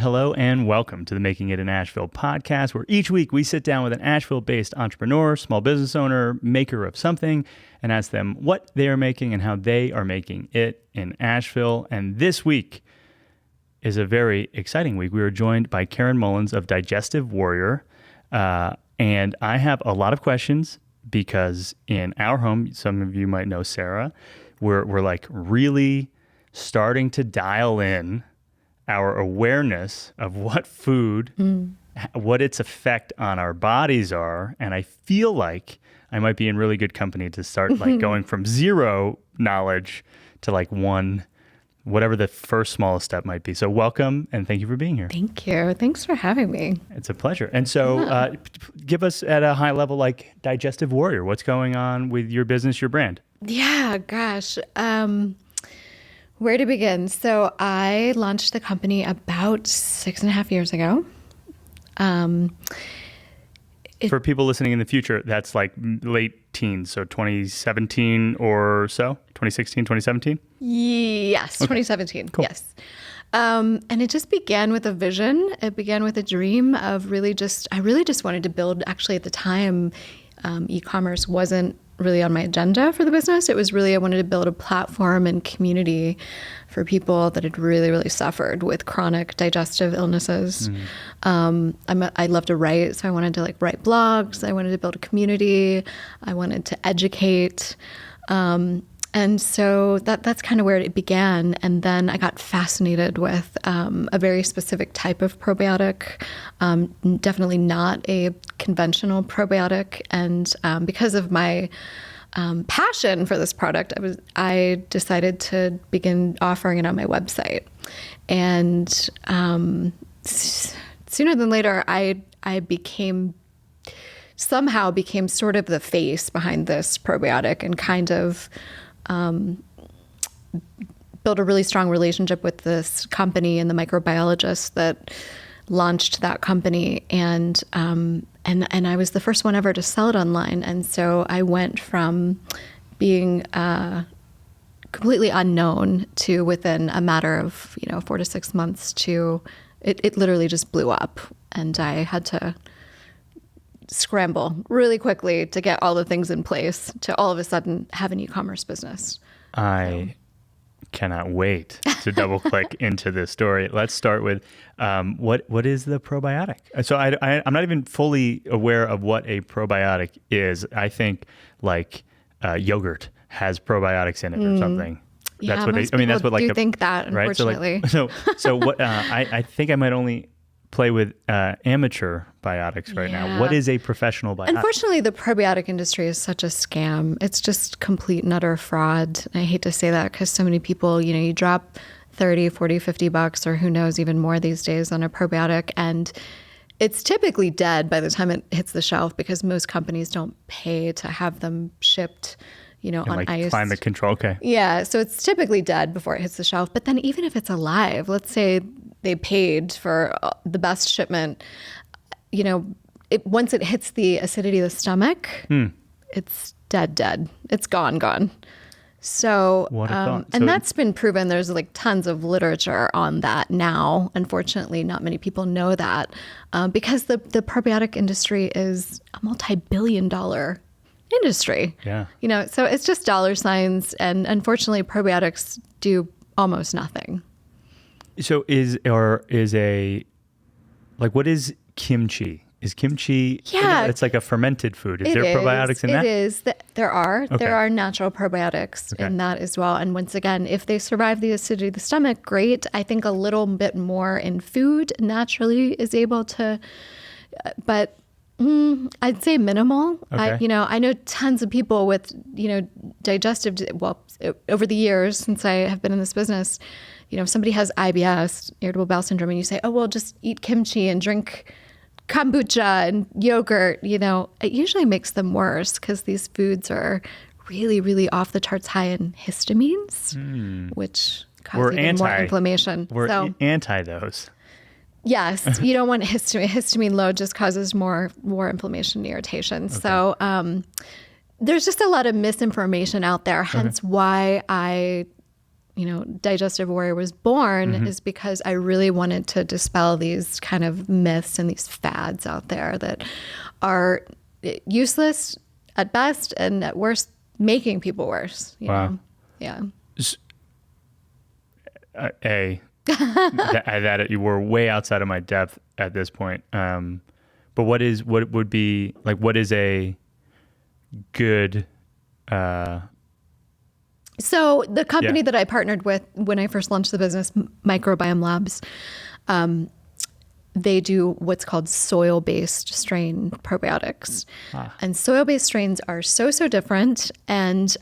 Hello and welcome to the Making It in Asheville podcast, where each week we sit down with an Asheville-based entrepreneur, small business owner, maker of something, and ask them what they are making and how they are making it in Asheville. And this week is a very exciting week. We were joined by Karen Mullins of Digestive Warrior, and I have a lot of questions because in our home, some of you might know Sarah, we're like really starting to dial in our awareness of what food, what its effect on our bodies are. And I feel like I might be in really good company to start like going from zero knowledge to like one, whatever the first smallest step might be. So welcome and thank you for being here. Thank you. Thanks for having me. It's a pleasure. And so give us at a high level, like Digestive Warrior, what's going on with your business, your brand? Yeah, gosh. Where to begin? So I launched the company about 6.5 years ago. For people listening in the future, that's like late teens, so 2017 or so? 2016, 2017? Yes, okay. 2017, cool. Yes. And it just began with a vision. It began with a dream of I really just wanted to build, actually at the time, e-commerce wasn't really on my agenda for the business. It was really, I wanted to build a platform and community for people that had really, really suffered with chronic digestive illnesses. I love to write, so I wanted to like write blogs. I wanted to build a community. I wanted to educate. And so that's kind of where it began. And then I got fascinated with a very specific type of probiotic, definitely not a conventional probiotic. And because of my passion for this product, I decided to begin offering it on my website. And sooner than later, I somehow became sort of the face behind this probiotic and kind of built a really strong relationship with this company and the microbiologist that launched that company. And I was the first one ever to sell it online. And so I went from being completely unknown to within a matter of 4 to 6 months to it literally just blew up. And I had to scramble really quickly to get all the things in place to all of a sudden have an e-commerce business. I cannot wait to double click into this story. Let's start with what is the probiotic? So I'm not even fully aware of what a probiotic is. I think like yogurt has probiotics in it or something. Yeah, that's what that's what like think that, unfortunately. Right? So what I think I might only play with amateur biotics right now. What is a professional biotic? Unfortunately, the probiotic industry is such a scam. It's just complete and utter fraud. And I hate to say that because so many people, you drop 30, 40, 50 bucks or who knows, even more these days on a probiotic. And it's typically dead by the time it hits the shelf because most companies don't pay to have them shipped on like ice. Climate control, okay. Yeah, so it's typically dead before it hits the shelf. But then even if it's alive, let's say they paid for the best shipment, once it hits the acidity of the stomach, it's dead. It's gone. So, and that's been proven. There's like tons of literature on that now. Unfortunately, not many people know that because the probiotic industry is a multi-billion-dollar industry. Yeah. So it's just dollar signs, and unfortunately, probiotics do almost nothing. So what is kimchi? Is kimchi? Yeah, it's like a fermented food. Is there probiotics in that? It is. There are. Okay. There are natural probiotics in that as well. And once again, if they survive the acidity of the stomach, great. I think a little bit more in food naturally is able to, but I'd say minimal. Okay. I know tons of people with, digestive, over the years since I have been in this business, if somebody has IBS, irritable bowel syndrome, and you say, oh, well, just eat kimchi and drink kombucha and yogurt, it usually makes them worse because these foods are really, really off the charts high in histamines, which cause even more inflammation. We're anti those. Yes, you don't want histamine. Histamine load just causes more inflammation and irritation. Okay. So there's just a lot of misinformation out there, hence why I Digestive Warrior was born is because I really wanted to dispel these kind of myths and these fads out there that are useless at best and at worst making people worse. You know? Yeah. That you were way outside of my depth at this point. But what is a good, so the company that I partnered with when I first launched the business, Microbiome Labs, they do what's called soil-based strain probiotics. And soil-based strains are so different. And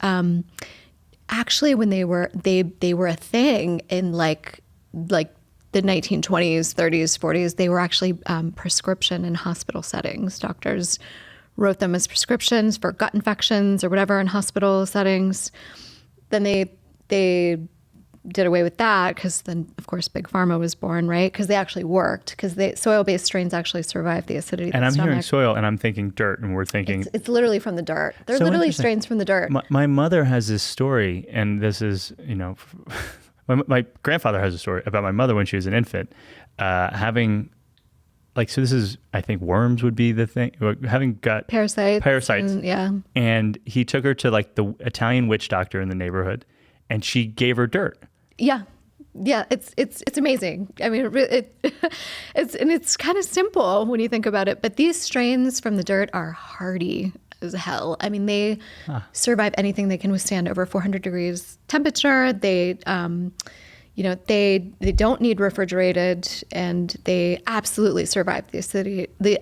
actually, when they were a thing in like the 1920s, 30s, 40s, they were actually prescription in hospital settings. Doctors wrote them as prescriptions for gut infections or whatever in hospital settings. Then they did away with that because then, of course, Big Pharma was born, right? Because they actually worked, because soil-based strains actually survive the acidity of the stomach. And I'm hearing soil, and I'm thinking dirt, and we're thinking... It's literally from the dirt. They're literally strains from the dirt. My mother has this story, and this is, my grandfather has a story about my mother when she was an infant, having... so this is, I think worms would be the thing, having gut... Parasites. And he took her to the Italian witch doctor in the neighborhood, and she gave her dirt. Yeah. It's amazing. I mean, it's kind of simple when you think about it, but these strains from the dirt are hardy as hell. I mean, they survive anything. They can withstand over 400 degrees temperature. They don't need refrigerated, and they absolutely survive the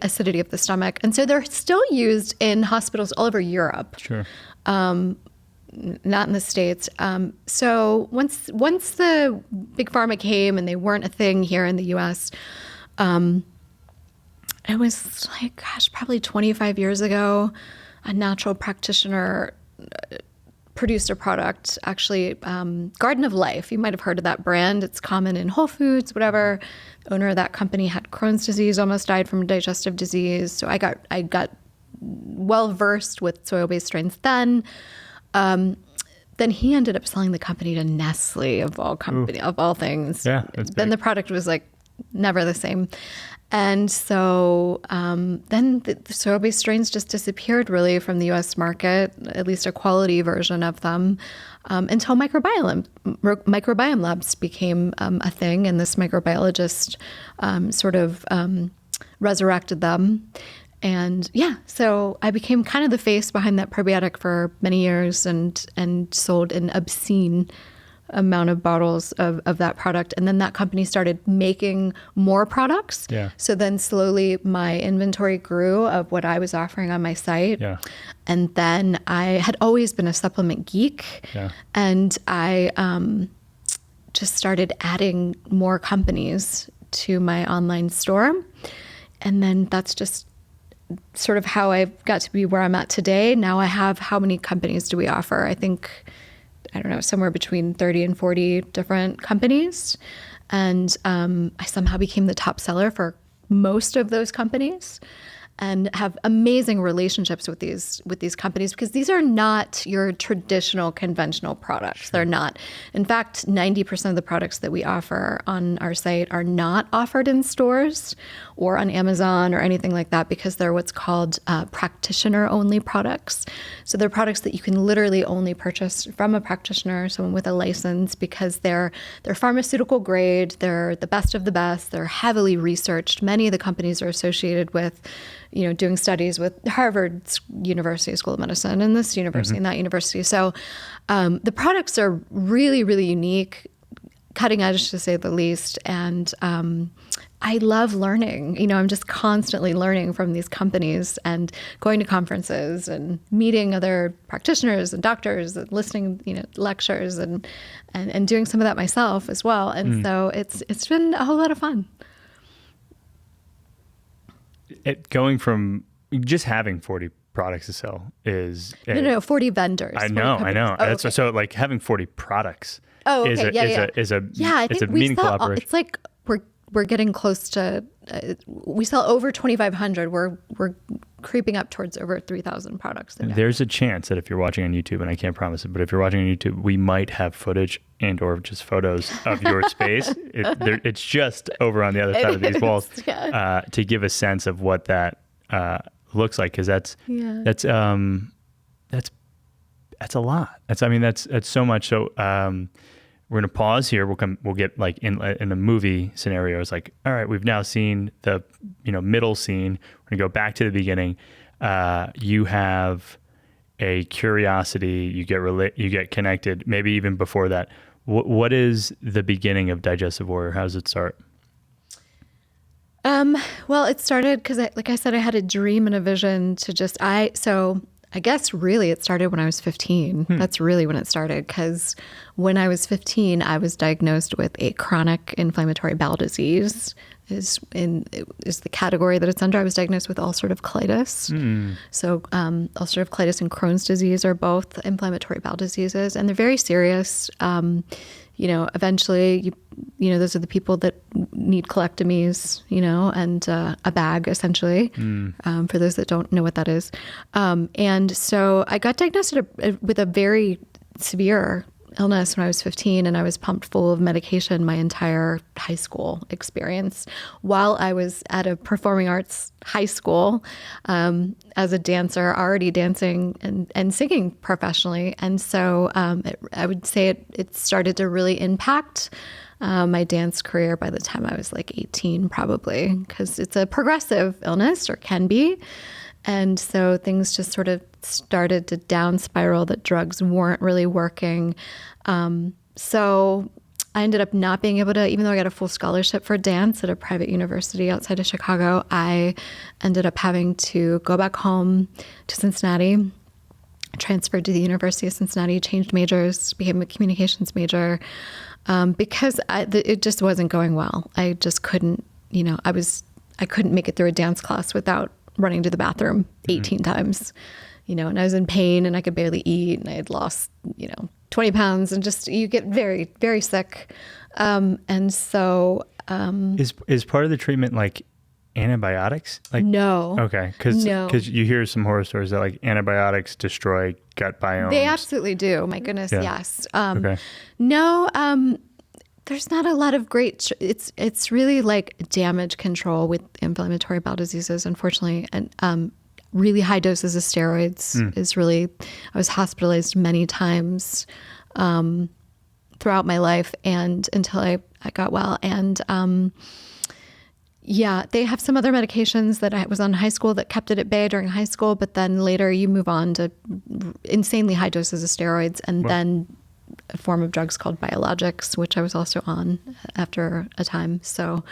acidity of the stomach. And so they're still used in hospitals all over Europe. Sure. Not in the States. So once the Big Pharma came and they weren't a thing here in the U.S., it was probably 25 years ago, a natural practitioner produced a product, actually, Garden of Life. You might have heard of that brand. It's common in Whole Foods, whatever. The owner of that company had Crohn's disease, almost died from digestive disease. So I got well versed with soil-based strains then. Then he ended up selling the company to Nestle of all things. Yeah, then the product was never the same. And so then the soil-based strains just disappeared really from the U.S. market, at least a quality version of them, until Microbiome Labs became a thing, and this microbiologist resurrected them. And so I became kind of the face behind that probiotic for many years and sold an obscene amount of bottles of that product. And then that company started making more products. Yeah. So then slowly my inventory grew of what I was offering on my site. Yeah. And then I had always been a supplement geek. Yeah. And I just started adding more companies to my online store. And then that's just sort of how I got to be where I'm at today. Now I have, how many companies do we offer? I think, I don't know, somewhere between 30 and 40 different companies. And I somehow became the top seller for most of those companies, and have amazing relationships with these companies, because these are not your traditional conventional products. Sure. They're not. In fact, 90% of the products that we offer on our site are not offered in stores or on Amazon or anything like that, because they're what's called practitioner-only products. So they're products that you can literally only purchase from a practitioner, someone with a license, because they're pharmaceutical grade, they're the best of the best, they're heavily researched. Many of the companies are associated with doing studies with Harvard University School of Medicine and this university and that university. So the products are really, really unique, cutting edge to say the least. And I love learning. I'm just constantly learning from these companies and going to conferences and meeting other practitioners and doctors and listening, lectures and doing some of that myself as well. And so it's been a whole lot of fun. Going from just having 40 products to sell is... 40 vendors. I know. Oh, That's okay. So having 40 products is a I think meaningful operation. It's we're getting close to, we sell over 2,500. We're creeping up towards over 3,000 products a day. There's a chance that if you're watching on YouTube, and I can't promise it, but if you're watching on YouTube, we might have footage and or just photos of your space. It's just over on the other side of these walls to give a sense of what that looks like, because that's a lot. That's so much. So we're gonna pause here. We'll get like in the movie scenario. It's like, all right, we've now seen the middle scene. We're gonna go back to the beginning. You have a curiosity. You get connected. Maybe even before that. What is the beginning of Digestive Warrior? How does it start? Well, it started because, like I said, I had a dream and a vision to I guess really it started when I was 15. That's really when it started, because when I was 15, I was diagnosed with a chronic inflammatory bowel disease. Is the category that it's under. I was diagnosed with ulcerative colitis. So ulcerative colitis and Crohn's disease are both inflammatory bowel diseases, and they're very serious. Eventually, those are the people that need colectomies, and a bag, essentially, for those that don't know what that is. And so I got diagnosed with a very severe illness when I was 15, and I was pumped full of medication my entire high school experience while I was at a performing arts high school as a dancer, already dancing and singing professionally. And so I would say it started to really impact my dance career by the time I was like 18, probably, because it's a progressive illness, or can be. And so things just sort of started to down spiral, that drugs weren't really working. So I ended up not being able to, even though I got a full scholarship for dance at a private university outside of Chicago, I ended up having to go back home to Cincinnati, transferred to the University of Cincinnati, changed majors, became a communications major, because it just wasn't going well. I just couldn't, I couldn't make it through a dance class without running to the bathroom 18 times, and I was in pain and I could barely eat, and I had lost, 20 pounds, and just, you get very, very sick. And so, is part of the treatment like antibiotics? Like, no. Okay. Cause you hear some horror stories that like antibiotics destroy gut biomes. They absolutely do. My goodness. Yeah. Yes. Okay. No, there's not a lot of great, it's really like damage control with inflammatory bowel diseases, unfortunately. And really high doses of steroids is really, I was hospitalized many times throughout my life, and until I got well. And they have some other medications that I was on in high school that kept it at bay during high school, but then later you move on to insanely high doses of steroids, and then a form of drugs called biologics, which I was also on after a time. So,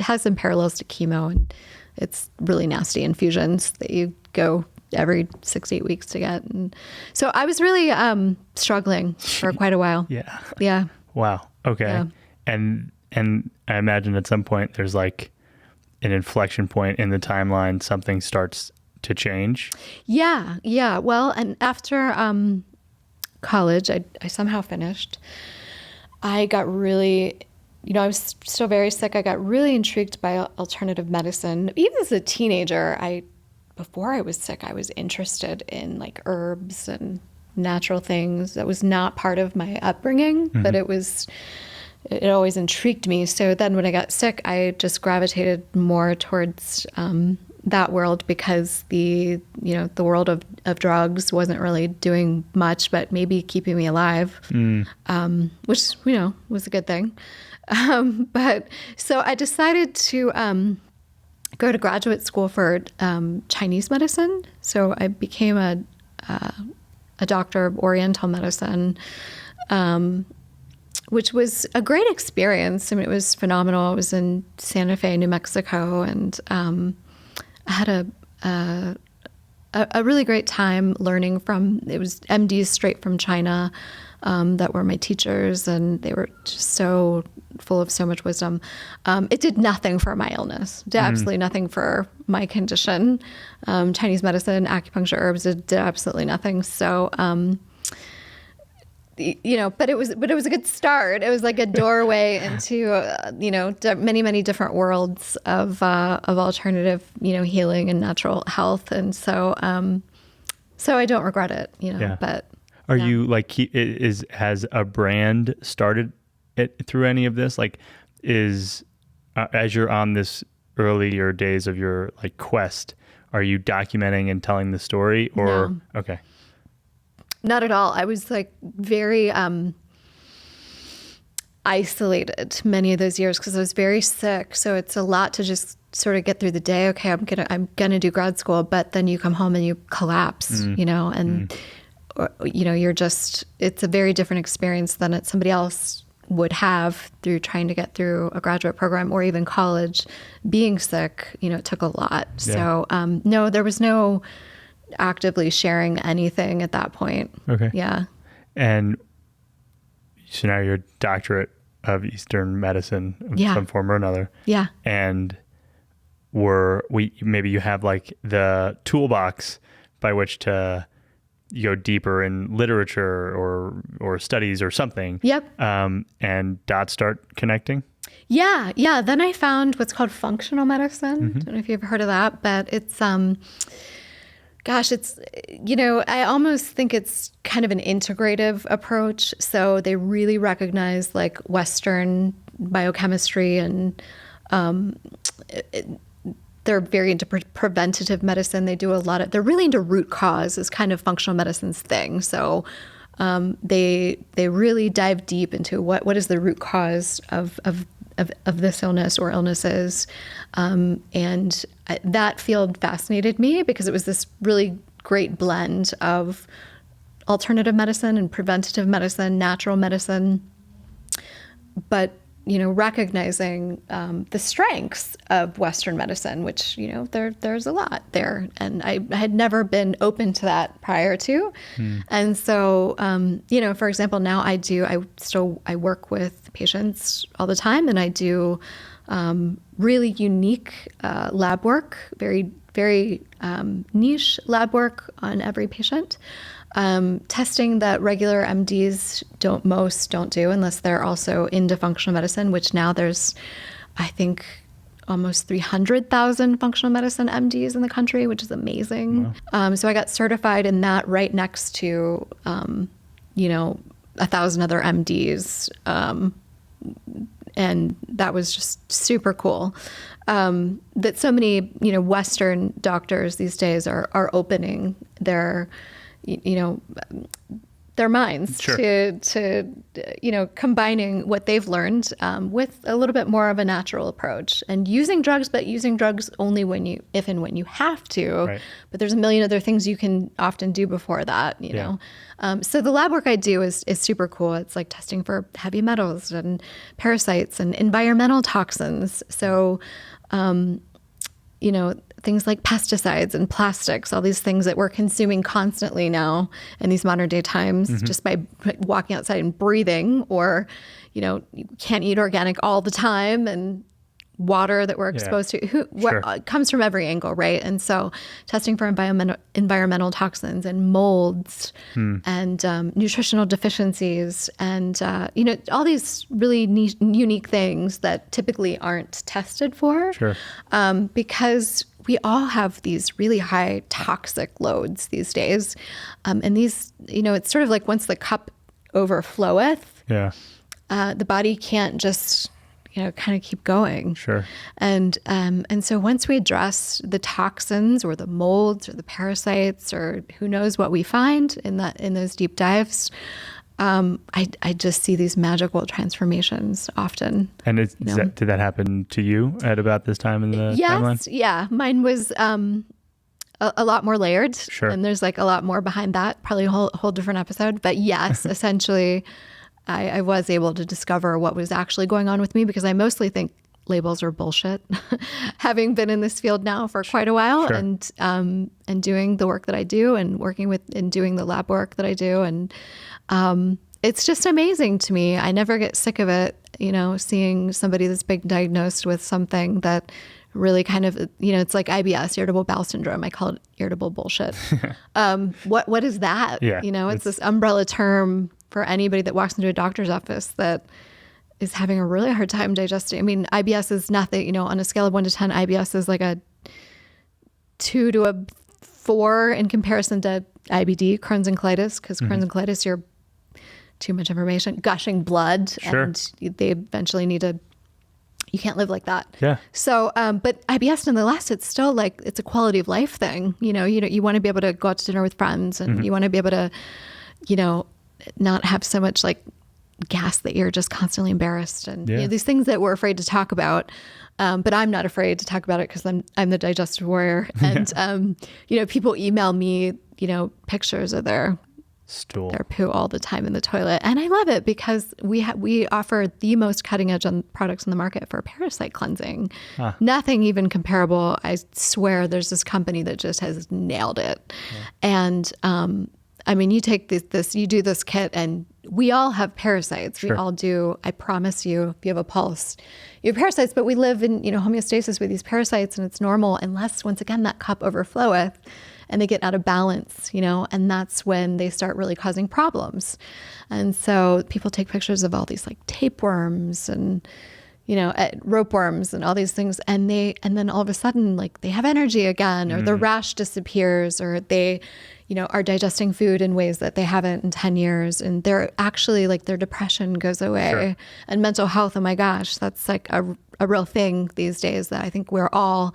has some parallels to chemo, and it's really nasty infusions that you go every 6 to 8 weeks to get. And so I was really struggling for quite a while. Yeah. Yeah. Wow. Okay. Yeah. And I imagine at some point there's like an inflection point in the timeline, something starts to change. Yeah. Yeah. Well, and after college, I somehow finished. I got really, I was still very sick. I got really intrigued by alternative medicine. Even as a teenager, before I was sick, I was interested in like herbs and natural things. That was not part of my upbringing, but it always intrigued me. So then when I got sick, I just gravitated more towards that world, because the world of drugs wasn't really doing much, but maybe keeping me alive, which, was a good thing. But so I decided to go to graduate school for Chinese medicine. So I became a doctor of Oriental medicine, which was a great experience. I mean, it was phenomenal. I was in Santa Fe, New Mexico, and I had a really great time learning it was MDs straight from China that were my teachers, and they were just so full of so much wisdom. It did nothing for my illness, did absolutely nothing for my condition. Chinese medicine, acupuncture, herbs, it did absolutely nothing. So but it was a good start. It was like a doorway into, many different worlds of alternative, healing and natural health. And so I don't regret it, but. Are you like, has a brand started it through any of this? Like as you're on this earlier days of your like quest, are you documenting and telling the story or? No. Okay. Not at all. I was like very isolated many of those years because I was very sick. So it's a lot to just sort of get through the day. Okay, I'm gonna do grad school, but then you come home and you collapse, you're just, it's a very different experience than somebody else would have through trying to get through a graduate program or even college. Being sick, it took a lot. Yeah. So no, there was no actively sharing anything at that point. Okay. Yeah. And so now you're a doctorate of Eastern medicine of some form or another. Yeah. And maybe you have like the toolbox by which to go deeper in literature or studies or something. Yep. And dots start connecting. Yeah. Yeah. Then I found what's called functional medicine. Mm-hmm. I don't know if you've heard of that, but it's, it's, I almost think it's kind of an integrative approach. So they really recognize like Western biochemistry and they're very into preventative medicine. They do they're really into root cause is kind of functional medicine's thing. So they really dive deep into what is the root cause of this illness or illnesses. And that field fascinated me because it was this really great blend of alternative medicine and preventative medicine, natural medicine, but recognizing the strengths of Western medicine, which, there's a lot there. And I had never been open to that prior to. And so, for example, now I work with patients all the time, and I do really unique lab work, very, very niche lab work on every patient. Testing that regular MDs don't do unless they're also into functional medicine, which now there's, I think, almost 300,000 functional medicine MDs in the country, which is amazing. Wow. So I got certified in that right next to, 1,000 other MDs. And that was just super cool. That so many, Western doctors these days are opening their minds to combining what they've learned with a little bit more of a natural approach and using drugs, but using drugs only if and when you have to. Right. But there's a million other things you can often do before that, you know. So the lab work I do is super cool. It's like testing for heavy metals and parasites and environmental toxins. So, things like pesticides and plastics, all these things that we're consuming constantly now in these modern day times, just by walking outside and breathing, or, you can't eat organic all the time, and water that we're exposed to comes from every angle, right? And so testing for environmental toxins and molds and nutritional deficiencies and, all these really unique things that typically aren't tested for because we all have these really high toxic loads these days. And these, it's sort of like once the cup overfloweth, the body can't just, kind of keep going. Sure. And so once we address the toxins or the molds or the parasites or who knows what we find in those deep dives, I just see these magical transformations often. And did that happen to you at about this time in the timeline? Yeah. Mine was a lot more layered. Sure. And there's like a lot more behind that, probably a whole different episode. But yes, essentially, I was able to discover what was actually going on with me because I mostly think labels are bullshit, having been in this field now for quite a while and doing the work that I do and working with and doing the lab work that I do. And it's just amazing to me. I never get sick of it, seeing somebody that's been diagnosed with something that really kind of, it's like IBS, irritable bowel syndrome. I call it irritable bullshit. What is that? Yeah, it's this umbrella term for anybody that walks into a doctor's office that is having a really hard time digesting. I mean, IBS is nothing, on a scale of 1 to 10, IBS is like a 2 to a 4 in comparison to IBD, Crohn's and colitis, because Crohn's and colitis, you're too much information, gushing blood, and they eventually need to, you can't live like that. Yeah. So, but IBS nonetheless, it's still like, it's a quality of life thing. You want to be able to go out to dinner with friends, and you want to be able to, not have so much like gas that you're just constantly embarrassed, and these things that we're afraid to talk about. But I'm not afraid to talk about it because I'm the Digestive Warrior, and people email me pictures of their stool, their poo all the time in the toilet, and I love it because we offer the most cutting edge on products in the market for parasite cleansing. Nothing even comparable. I swear, there's this company that just has nailed it, and I mean, you take you do this kit, and we all have parasites. We all do. I promise you, if you have a pulse, you have parasites, but we live in, homeostasis with these parasites, and it's normal unless, once again, that cup overfloweth and they get out of balance, and that's when they start really causing problems. And so people take pictures of all these like tapeworms and, rope worms and all these things. And then all of a sudden, like, they have energy again, or the rash disappears, or they, are digesting food in ways that they haven't in 10 years. And they're actually like, their depression goes away, and mental health. Oh my gosh, that's like a real thing these days that I think we're all,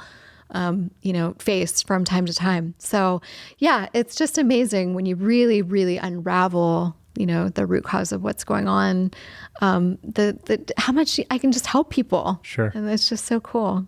face from time to time. So yeah, it's just amazing when you really, really unravel, the root cause of what's going on, how much I can just help people. Sure. And it's just so cool.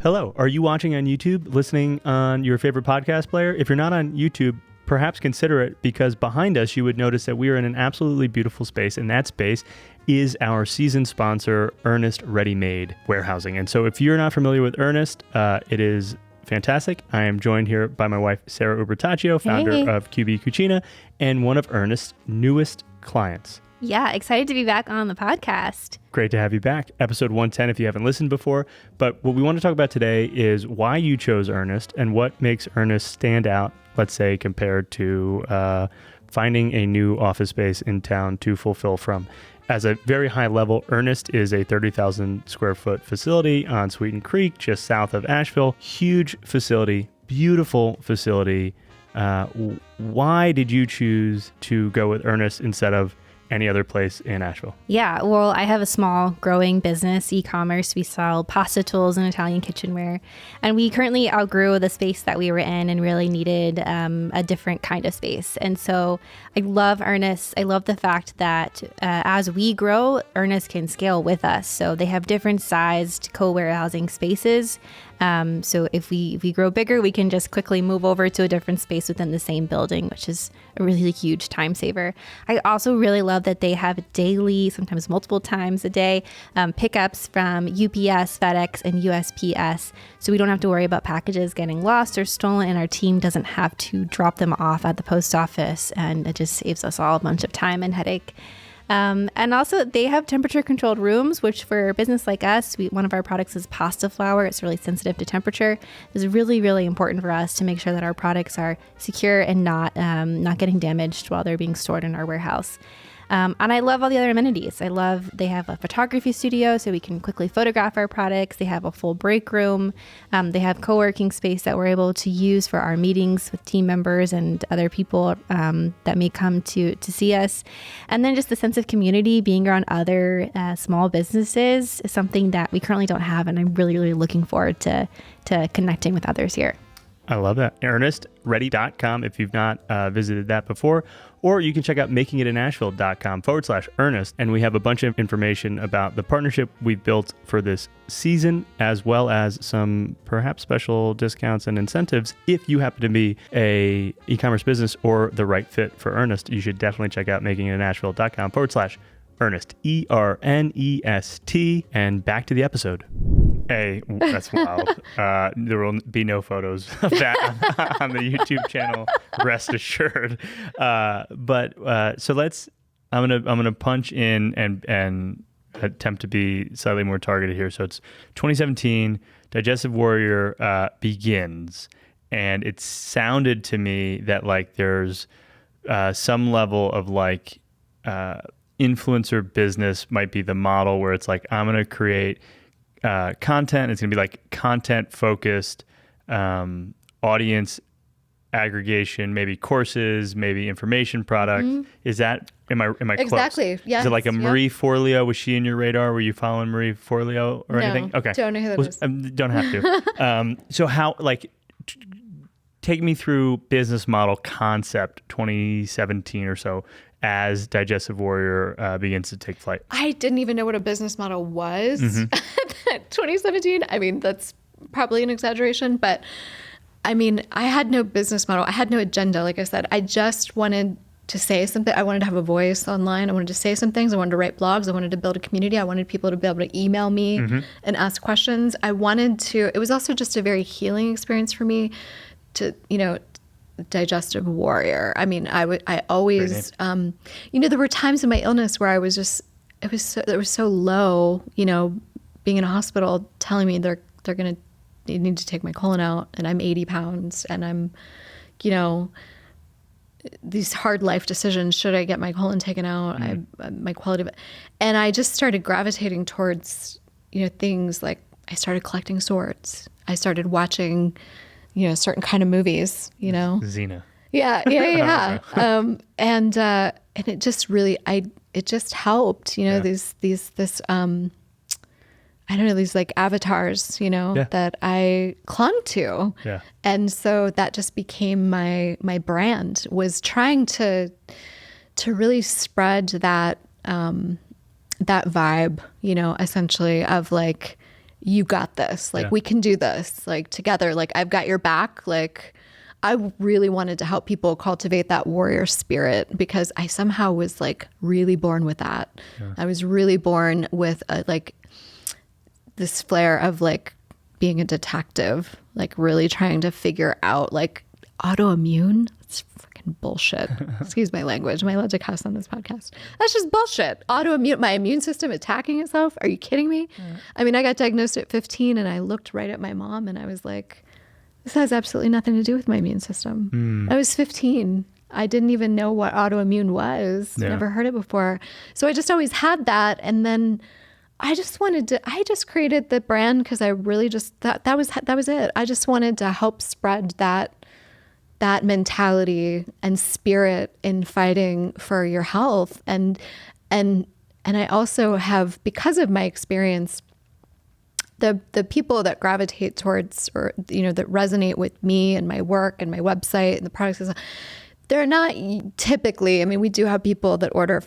Hello. Are you watching on YouTube, listening on your favorite podcast player? If you're not on YouTube, perhaps consider it, because behind us, you would notice that we are in an absolutely beautiful space, and that space is our season sponsor, Ernest Ready-Made Warehousing. And so if you're not familiar with Ernest, it is fantastic. I am joined here by my wife, Sarah Ubertaccio, founder of QB Cucina, and one of Ernest's newest clients. Yeah, excited to be back on the podcast. Great to have you back. Episode 110 if you haven't listened before. But what we want to talk about today is why you chose Ernest and what makes Ernest stand out, let's say, compared to finding a new office space in town to fulfill from. As a very high level, Ernest is a 30,000 square foot facility on Sweeten Creek, just south of Asheville. Huge facility, beautiful facility. Why did you choose to go with Ernest instead of any other place in Asheville? Yeah, well, I have a small growing business, e-commerce. We sell pasta tools and Italian kitchenware. And we currently outgrew the space that we were in and really needed a different kind of space. And so I love Ernest. I love the fact that as we grow, Ernest can scale with us. So they have different sized co-warehousing spaces. So if we grow bigger, we can just quickly move over to a different space within the same building, which is a really huge time saver. I also really love that they have daily, sometimes multiple times a day, pickups from UPS, FedEx, and USPS. So we don't have to worry about packages getting lost or stolen, and our team doesn't have to drop them off at the post office, and it just saves us all a bunch of time and headache. And also they have temperature controlled rooms, which for a business like us, one of our products is pasta flour. It's really sensitive to temperature. It's really, really important for us to make sure that our products are secure and not getting damaged while they're being stored in our warehouse. And I love all the other amenities. They have a photography studio so we can quickly photograph our products. They have a full break room. They have co-working space that we're able to use for our meetings with team members and other people that may come to see us. And then just the sense of community, being around other small businesses is something that we currently don't have. And I'm really, really looking forward to connecting with others here. I love that. ErnestReady.com if you've not visited that before, or you can check out makingitinasheville.com/Ernest. And we have a bunch of information about the partnership we've built for this season, as well as some perhaps special discounts and incentives. If you happen to be a e-commerce business or the right fit for Ernest, you should definitely check out makingitinasheville.com/Ernest, ERNEST. And back to the episode. That's wild. There will be no photos of that on the YouTube channel, rest assured. But so I'm gonna punch in and attempt to be slightly more targeted here. So it's 2017, Digestive Warrior begins, and it sounded to me that like there's some level of like influencer business might be the model where it's like, I'm going to create content. It's going to be like content focused, audience aggregation, maybe courses, maybe information product. Is that, am I close? Exactly. Yeah. Is it like a Marie Forleo? Was she in your radar? Were you following Marie Forleo or anything? Okay. Don't know who that is. Don't have to. So how, like, take me through business model concept 2017 or so as Digestive Warrior begins to take flight. I didn't even know what a business model was. 2017. I mean, that's probably an exaggeration, but I mean, I had no business model. I had no agenda. Like I said, I just wanted to say something. I wanted to have a voice online. I wanted to say some things. I wanted to write blogs. I wanted to build a community. I wanted people to be able to email me and ask questions. I wanted to, it was also just a very healing experience for me to, Digestive Warrior. I mean, I always, there were times in my illness where I was just, it was so low, being in a hospital telling me they need to take my colon out and I'm 80 pounds and I'm, these hard life decisions. Should I get my colon taken out? My quality of it. And I just started gravitating towards, things like I started collecting swords. I started watching, certain kind of movies, Xena. Yeah. And it just really, it just helped, I don't know, these like avatars, that I clung to. Yeah. And so that just became my brand, was trying to really spread that, that vibe, essentially of like, you got this, like we can do this, like together, like I've got your back. Like I really wanted to help people cultivate that warrior spirit because I somehow was like really born with that. Yeah. I was really born with this flair of like being a detective, like really trying to figure out like autoimmune. It's freaking bullshit. Excuse my language. Am I allowed to cuss on this podcast? That's just bullshit. Autoimmune, my immune system attacking itself. Are you kidding me? I mean, I got diagnosed at 15 and I looked right at my mom and I was like, this has absolutely nothing to do with my immune system. I was 15. I didn't even know what autoimmune was. Never heard it before. So I just always had that. And then I just created the brand because I really just, that was it. I just wanted to help spread that mentality and spirit in fighting for your health. And I also have, because of my experience, the people that gravitate towards, or, that resonate with me and my work and my website and the products, they're not typically, I mean, we do have people that order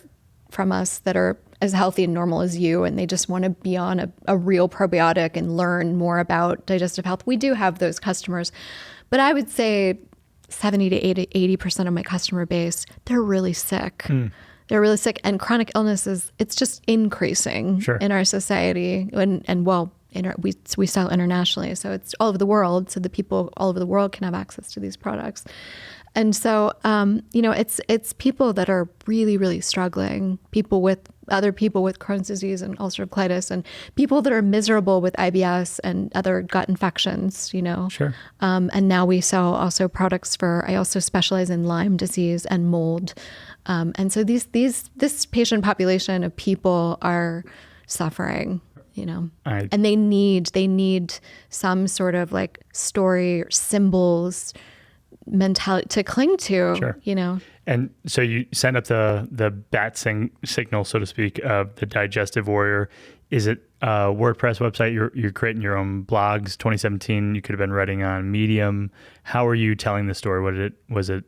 from us that are as healthy and normal as you, and they just want to be on a real probiotic and learn more about digestive health. We do have those customers, but I would say 70 to 80% of my customer base, they're really sick. They're really sick, and chronic illness it's just increasing in our society. We sell internationally, so it's all over the world. So the people all over the world can have access to these products. And so, it's people that are really, really struggling, other people with Crohn's disease and ulcerative colitis, and people that are miserable with IBS and other gut infections, Sure. And now we sell also products I also specialize in Lyme disease and mold. And so this patient population of people are suffering, and they need some sort of like story or symbols, mentality to cling to. Sure. And so you send up the bat signal, so to speak, of the Digestive Warrior. Is it a WordPress website? You're creating your own blogs. 2017, you could have been writing on Medium. How are you telling the story? Was it?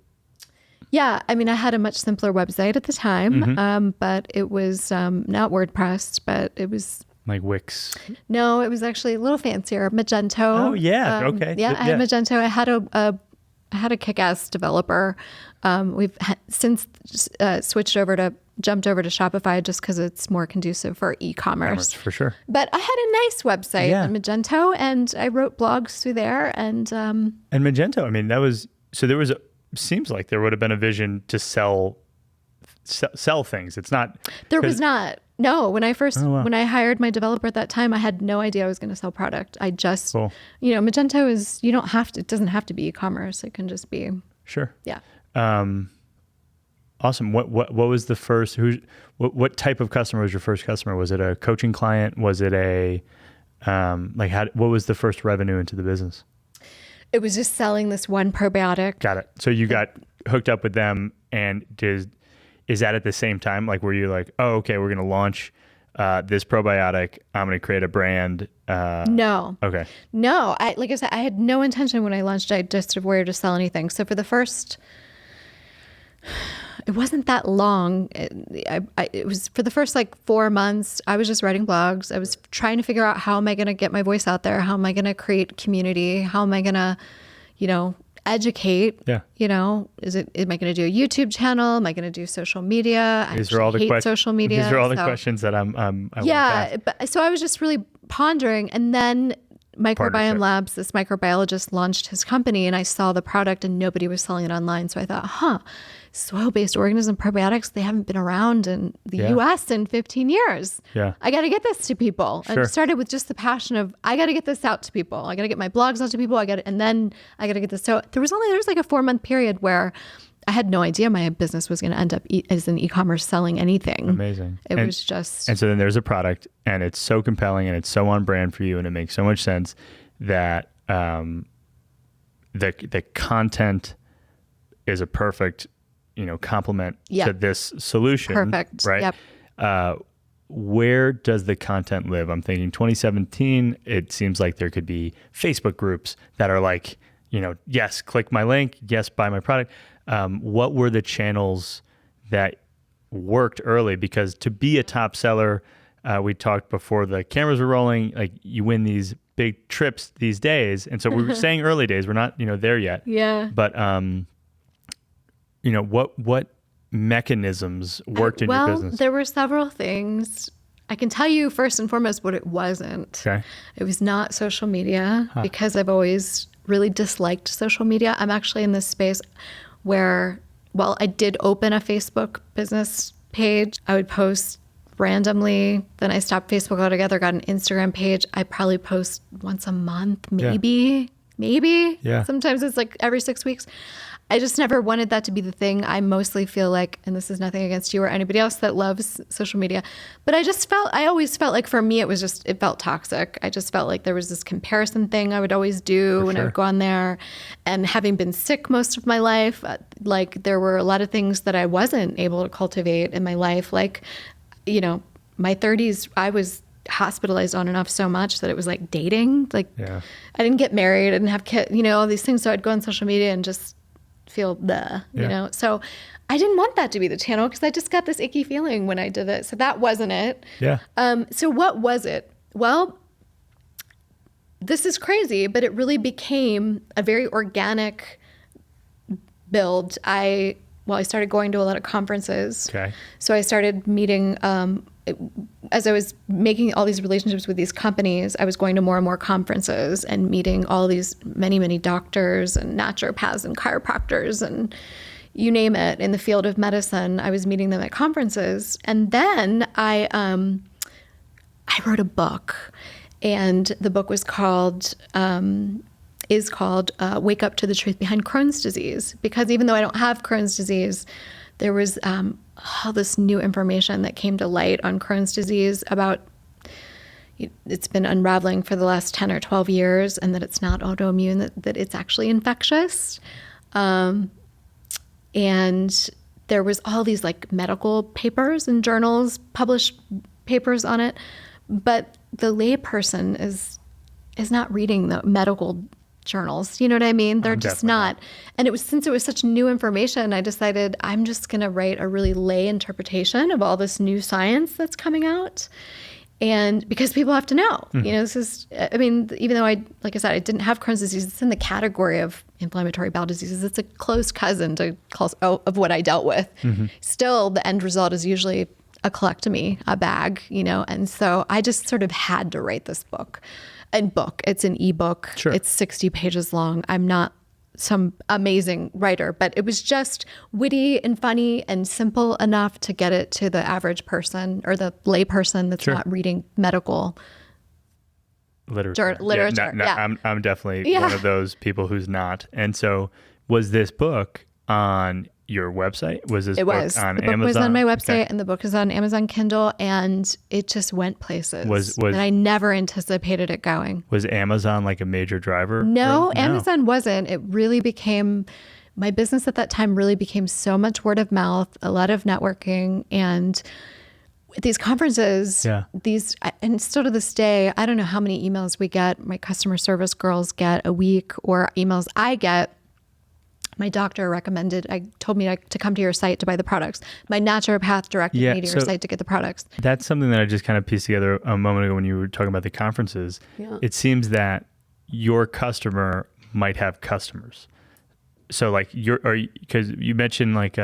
Yeah, I mean, I had a much simpler website at the time, but it was not WordPress, but it was like Wix. No, it was actually a little fancier. Magento. Oh yeah, okay. Yeah, I had Magento. I had a kick-ass developer. We've since jumped over to Shopify just because it's more conducive for e-commerce. For sure. But I had a nice website on Magento, and I wrote blogs through there. And Magento, I mean, seems like there would have been a vision to sell things. It's not. There was not. No, when I hired my developer at that time, I had no idea I was going to sell product. I just, Magento is, it doesn't have to be e-commerce. It can just be. Sure. Yeah. Awesome. What was the first, what type of customer was your first customer? Was it a coaching client? Was it what was the first revenue into the business? It was just selling this one probiotic. Got it. So you got hooked up with them, and is that at the same time? Like, were you like, oh, okay, we're going to launch this probiotic. I'm going to create a brand. No. Okay. No. Like I said, I had no intention when I launched Digestive Warrior to sell anything. So for the first, it wasn't that long. It was for the first 4 months, I was just writing blogs. I was trying to figure out, how am I going to get my voice out there? How am I going to create community? How am I going to, educate? Yeah. Am I going to do a YouTube channel? Am I going to do social media? These are all the questions. Social media. These are all the questions that I want to ask. But so I was just really pondering, and then Microbiome Labs, this microbiologist, launched his company, and I saw the product and nobody was selling it online. So I thought, soil-based organism probiotics, they haven't been around in the US in 15 years. Yeah. I got to get this to people. Sure. I started with just the passion of, I got to get this out to people. I got to get my blogs out to people. And then I got to get this. So there was like a 4-month period where I had no idea my business was going to end up as an e-commerce selling anything. Amazing. It was just... And so then there's a product, and it's so compelling, and it's so on brand for you, and it makes so much sense that the content is a perfect, complement to this solution. Perfect. Right? Yep. Where does the content live? I'm thinking 2017, it seems like there could be Facebook groups that are like, yes, click my link, yes, buy my product. What were the channels that worked early? Because to be a top seller, we talked before the cameras were rolling, like you win these big trips these days. And so we were saying early days, we're not, there yet. Yeah. But, what mechanisms worked in your business? Well, there were several things. I can tell you first and foremost what it wasn't. Okay. It was not social media, because I've always really disliked social media. I'm actually in this space where, I did open a Facebook business page. I would post randomly. Then I stopped Facebook altogether, got an Instagram page. I probably post once a month, maybe. Yeah. Sometimes it's like every 6 weeks. I just never wanted that to be the thing. I mostly feel like, and this is nothing against you or anybody else that loves social media, but I always felt like for me, it felt toxic. I just felt like there was this comparison thing I would always do when I would go on there. And having been sick most of my life, there were a lot of things that I wasn't able to cultivate in my life. My 30s, I was hospitalized on and off so much that it was like dating. I didn't get married, I didn't have kids, all these things. So I'd go on social media and just feel so I didn't want that to be the channel, because I just got this icky feeling when I did it. So that wasn't it. Yeah. So what was it? Well, this is crazy, but it really became a very organic build. I started going to a lot of conferences. Okay. So I started meeting, as I was making all these relationships with these companies, I was going to more and more conferences and meeting all these many, many doctors and naturopaths and chiropractors and you name it in the field of medicine. I was meeting them at conferences. And then I wrote a book, and the book was called, Wake Up to the Truth Behind Crohn's Disease. Because even though I don't have Crohn's disease, there was all this new information that came to light on Crohn's disease about it's been unraveling for the last 10 or 12 years, and that it's not autoimmune, that it's actually infectious. And there was all these medical papers and journals, published papers on it, but the layperson is not reading the medical journals. You know what I mean? They're just not. And since it was such new information, I decided I'm just going to write a really lay interpretation of all this new science that's coming out. And because people have to know, this is, even though like I said, I didn't have Crohn's disease, it's in the category of inflammatory bowel diseases. It's a close cousin of what I dealt with. Mm-hmm. Still, the end result is usually a colectomy, a bag, and so I just sort of had to write this book. It's an ebook. Sure. It's 60 pages long. I'm not some amazing writer, but it was just witty and funny and simple enough to get it to the average person or the lay person that's not reading medical literature. I'm definitely one of those people who's not. And so was this book on your website? Was this It book was. on The book Amazon? was on my website, Okay. and the book is on Amazon Kindle, and it just went places Was- that I never anticipated it going. Was Amazon like a major driver? No, for- Amazon wasn't. It really became, my business at that time really became so much word of mouth, a lot of networking, and these conferences, Yeah. and still to this day, I don't know how many emails we get, my customer service girls get a week, or emails I get. My doctor told me to come to your site to buy the products. My naturopath directed Yeah, me to your so- site to get the products. That's something that I just kind of pieced together a moment ago when you were talking about the conferences. Yeah. It seems that your customer might have customers. So like because you mentioned like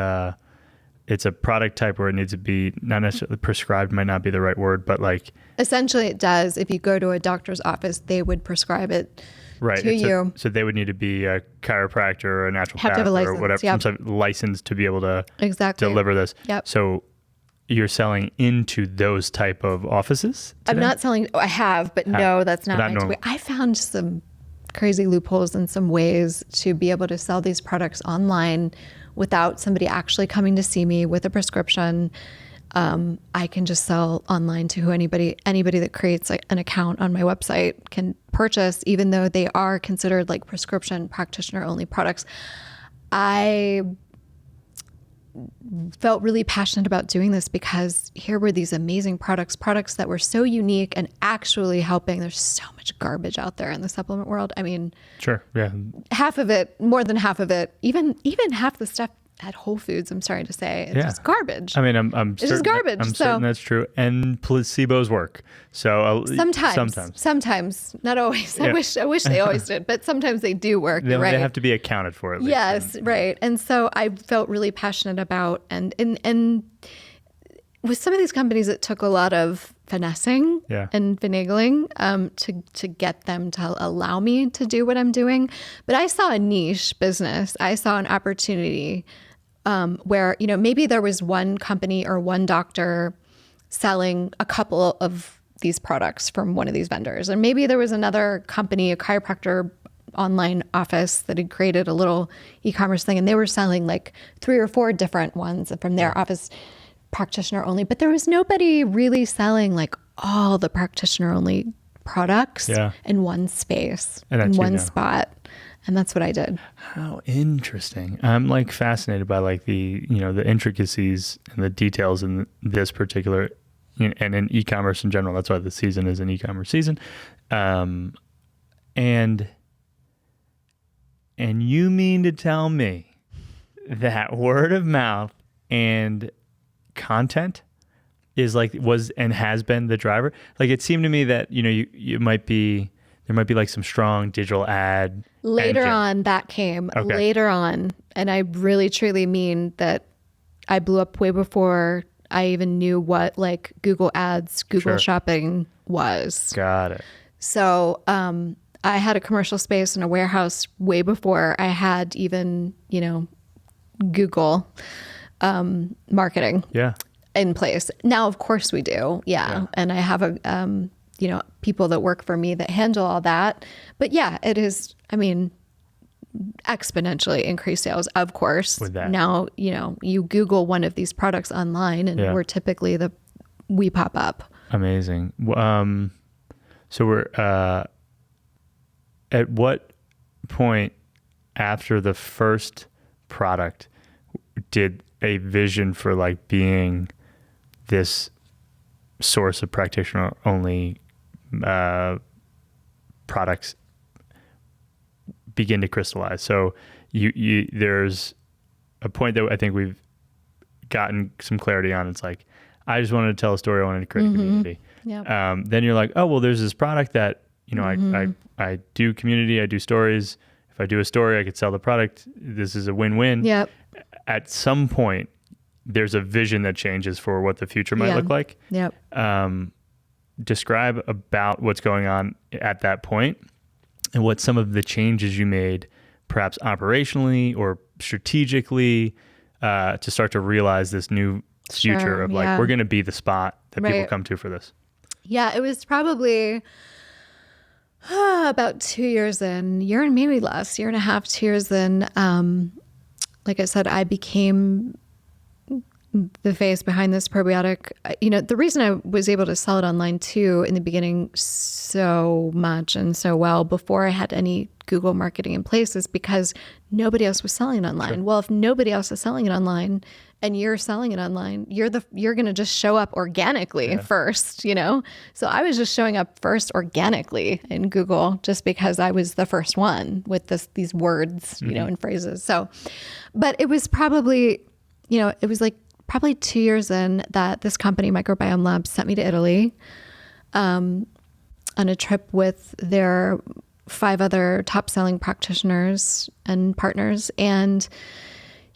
it's a product type where it needs to be not necessarily prescribed, might not be the right word, but like Essentially, it does. If you go to a doctor's office, they would prescribe it right. to you. So they would need to be a chiropractor or a naturopath Have to have a or license, whatever, yep. some sort of license to be able to Exactly. deliver this. Yep. So you're selling into those type of offices I'm today? not selling. I have, but no, that's not Not my normal. way. I found some crazy loopholes and some ways to be able to sell these products online without somebody actually coming to see me with a prescription. I can just sell online to who anybody that creates like an account on my website can purchase, even though they are considered like prescription practitioner only products. I felt really passionate about doing this because here were these amazing products that were so unique and actually helping. There's so much garbage out there in the supplement world. I mean, Sure. Yeah. half of it, more than half of it, even half the stuff at Whole Foods, I'm sorry to say, it's Yeah. just garbage. I mean, I'm just certain garbage, I'm so- certain that's true. And placebos work. So Sometimes, not always. Yeah. I wish they always did, but sometimes they do work. they, You're right. they have to be accounted for at least. Yes, right. And so I felt really passionate about, and with some of these companies, it took a lot of finessing Yeah. and finagling to get them to allow me to do what I'm doing. But I saw a niche business. I saw an opportunity where, maybe there was one company or one doctor selling a couple of these products from one of these vendors. And maybe there was another company, a chiropractor online office that had created a little e-commerce thing, and they were selling like 3 or 4 different ones from their office, practitioner only. But there was nobody really selling like all the practitioner only products Yeah. in one space, And in that's you one now. spot. And that's what I did. How interesting. I'm like fascinated by like the intricacies and the details in this particular, and in e-commerce in general. That's why the season is an e-commerce season. And you mean to tell me that word of mouth and content is like was and has been the driver? Like it seemed to me that there might be like some strong digital ad Later engine. on, that came Okay. later on. And I really truly mean that I blew up way before I even knew what like Google Ads, Google Sure. Shopping was. Got it. So I had a commercial space in a warehouse way before I had even, Google marketing Yeah. in place. Now, of course we do. Yeah. And I have people that work for me that handle all that. But yeah, it is, exponentially increased sales, of course. With that. Now, you Google one of these products online and Yeah. we're typically we pop up. Amazing. So we're at what point after the first product did a vision for like being this source of practitioner only products begin to crystallize? So you there's a point that I think we've gotten some clarity on. It's like, I just wanted to tell a story. I wanted to create a community. Yeah. Then you're like, oh, well, there's this product that, I do community, I do stories. If I do a story, I could sell the product. This is a win-win. Yep. At some point, there's a vision that changes for what the future might Yeah. look like. Yep. Describe about what's going on at that point and what some of the changes you made, perhaps operationally or strategically, to start to realize this new future Sure, of like, yeah. we're going to be the spot that people Right. come to for this. Yeah, it was probably about 2 years in, year and maybe less, year and a half, 2 years in, like I said, I became the face behind this probiotic. The reason I was able to sell it online too in the beginning so much and so well before I had any Google marketing in place is because nobody else was selling it online. Sure. Well, if nobody else is selling it online and you're selling it online, you're going to just show up organically first, So I was just showing up first organically in Google just because I was the first one with these words, and phrases. So, but it was probably, it was like probably 2 years in that this company, Microbiome Labs, sent me to Italy on a trip with their 5 other top selling practitioners and partners. And,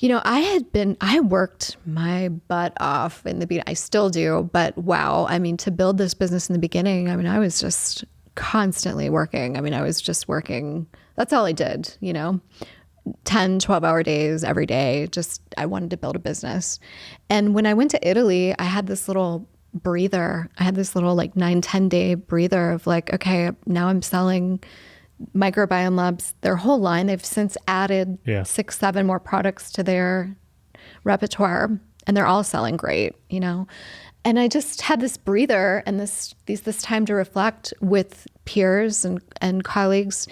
I worked my butt off in the beginning. I still do, but wow. I mean, to build this business in the beginning, I was just constantly working. I was just working. That's all I did, 10, 12-hour days every day. Just, I wanted to build a business. And when I went to Italy, I had this little breather. I had this little 9-10 day breather of okay, now I'm selling Microbiome Labs, their whole line. They've since added 6-7 more products to their repertoire, and they're all selling great, And I just had this breather and this time to reflect with peers and colleagues,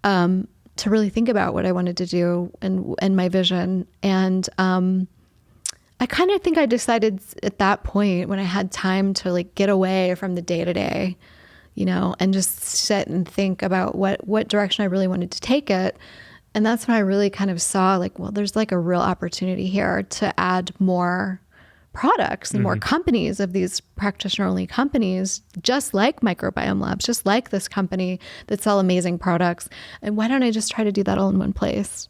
to really think about what I wanted to do and my vision. And I kind of think I decided at that point when I had time to get away from the day to day, and just sit and think about what direction I really wanted to take it. And that's when I really kind of saw there's a real opportunity here to add more products and more companies of these practitioner-only companies, just like Microbiome Labs, just like this company that sell amazing products. And why don't I just try to do that all in one place?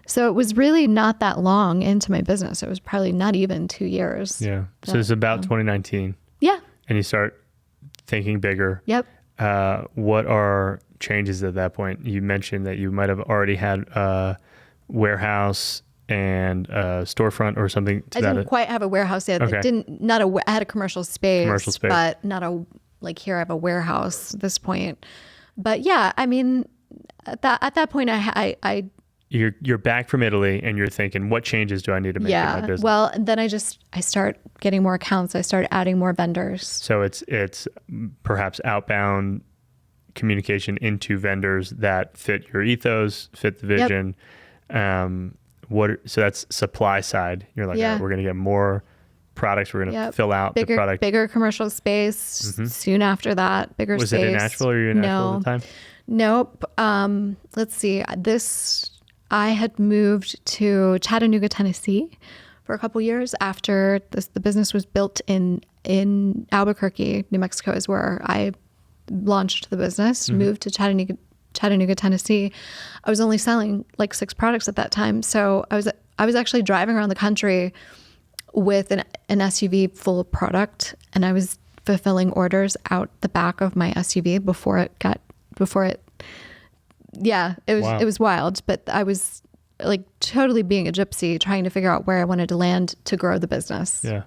So it was really not that long into my business. It was probably not even 2 years. Yeah. So it's about 2019. Yeah. And you start thinking bigger. Yep. What are changes at that point? You mentioned that you might have already had a warehouse and a storefront or something. I didn't quite have a warehouse yet. Okay. I had a commercial space, but not here I have a warehouse at this point. But yeah, at that point, You're back from Italy and you're thinking, what changes do I need to make in my business? Well, then I start getting more accounts. I start adding more vendors. So it's perhaps outbound communication into vendors that fit your ethos, fit the vision. Yep. So that's supply side. You're like, all right, we're going to get more products. We're going to fill out the product. Bigger commercial space. Soon after that, bigger space. Was it in Asheville or were you in Asheville at the time? Nope. Let's see. I had moved to Chattanooga, Tennessee for a couple years after the business was built in Albuquerque, New Mexico is where I launched the business, moved to Chattanooga, Tennessee. I was only selling 6 products at that time. So I was actually driving around the country with an SUV full of product, and I was fulfilling orders out the back of my SUV before it was wild, but I was totally being a gypsy trying to figure out where I wanted to land to grow the business. Yeah.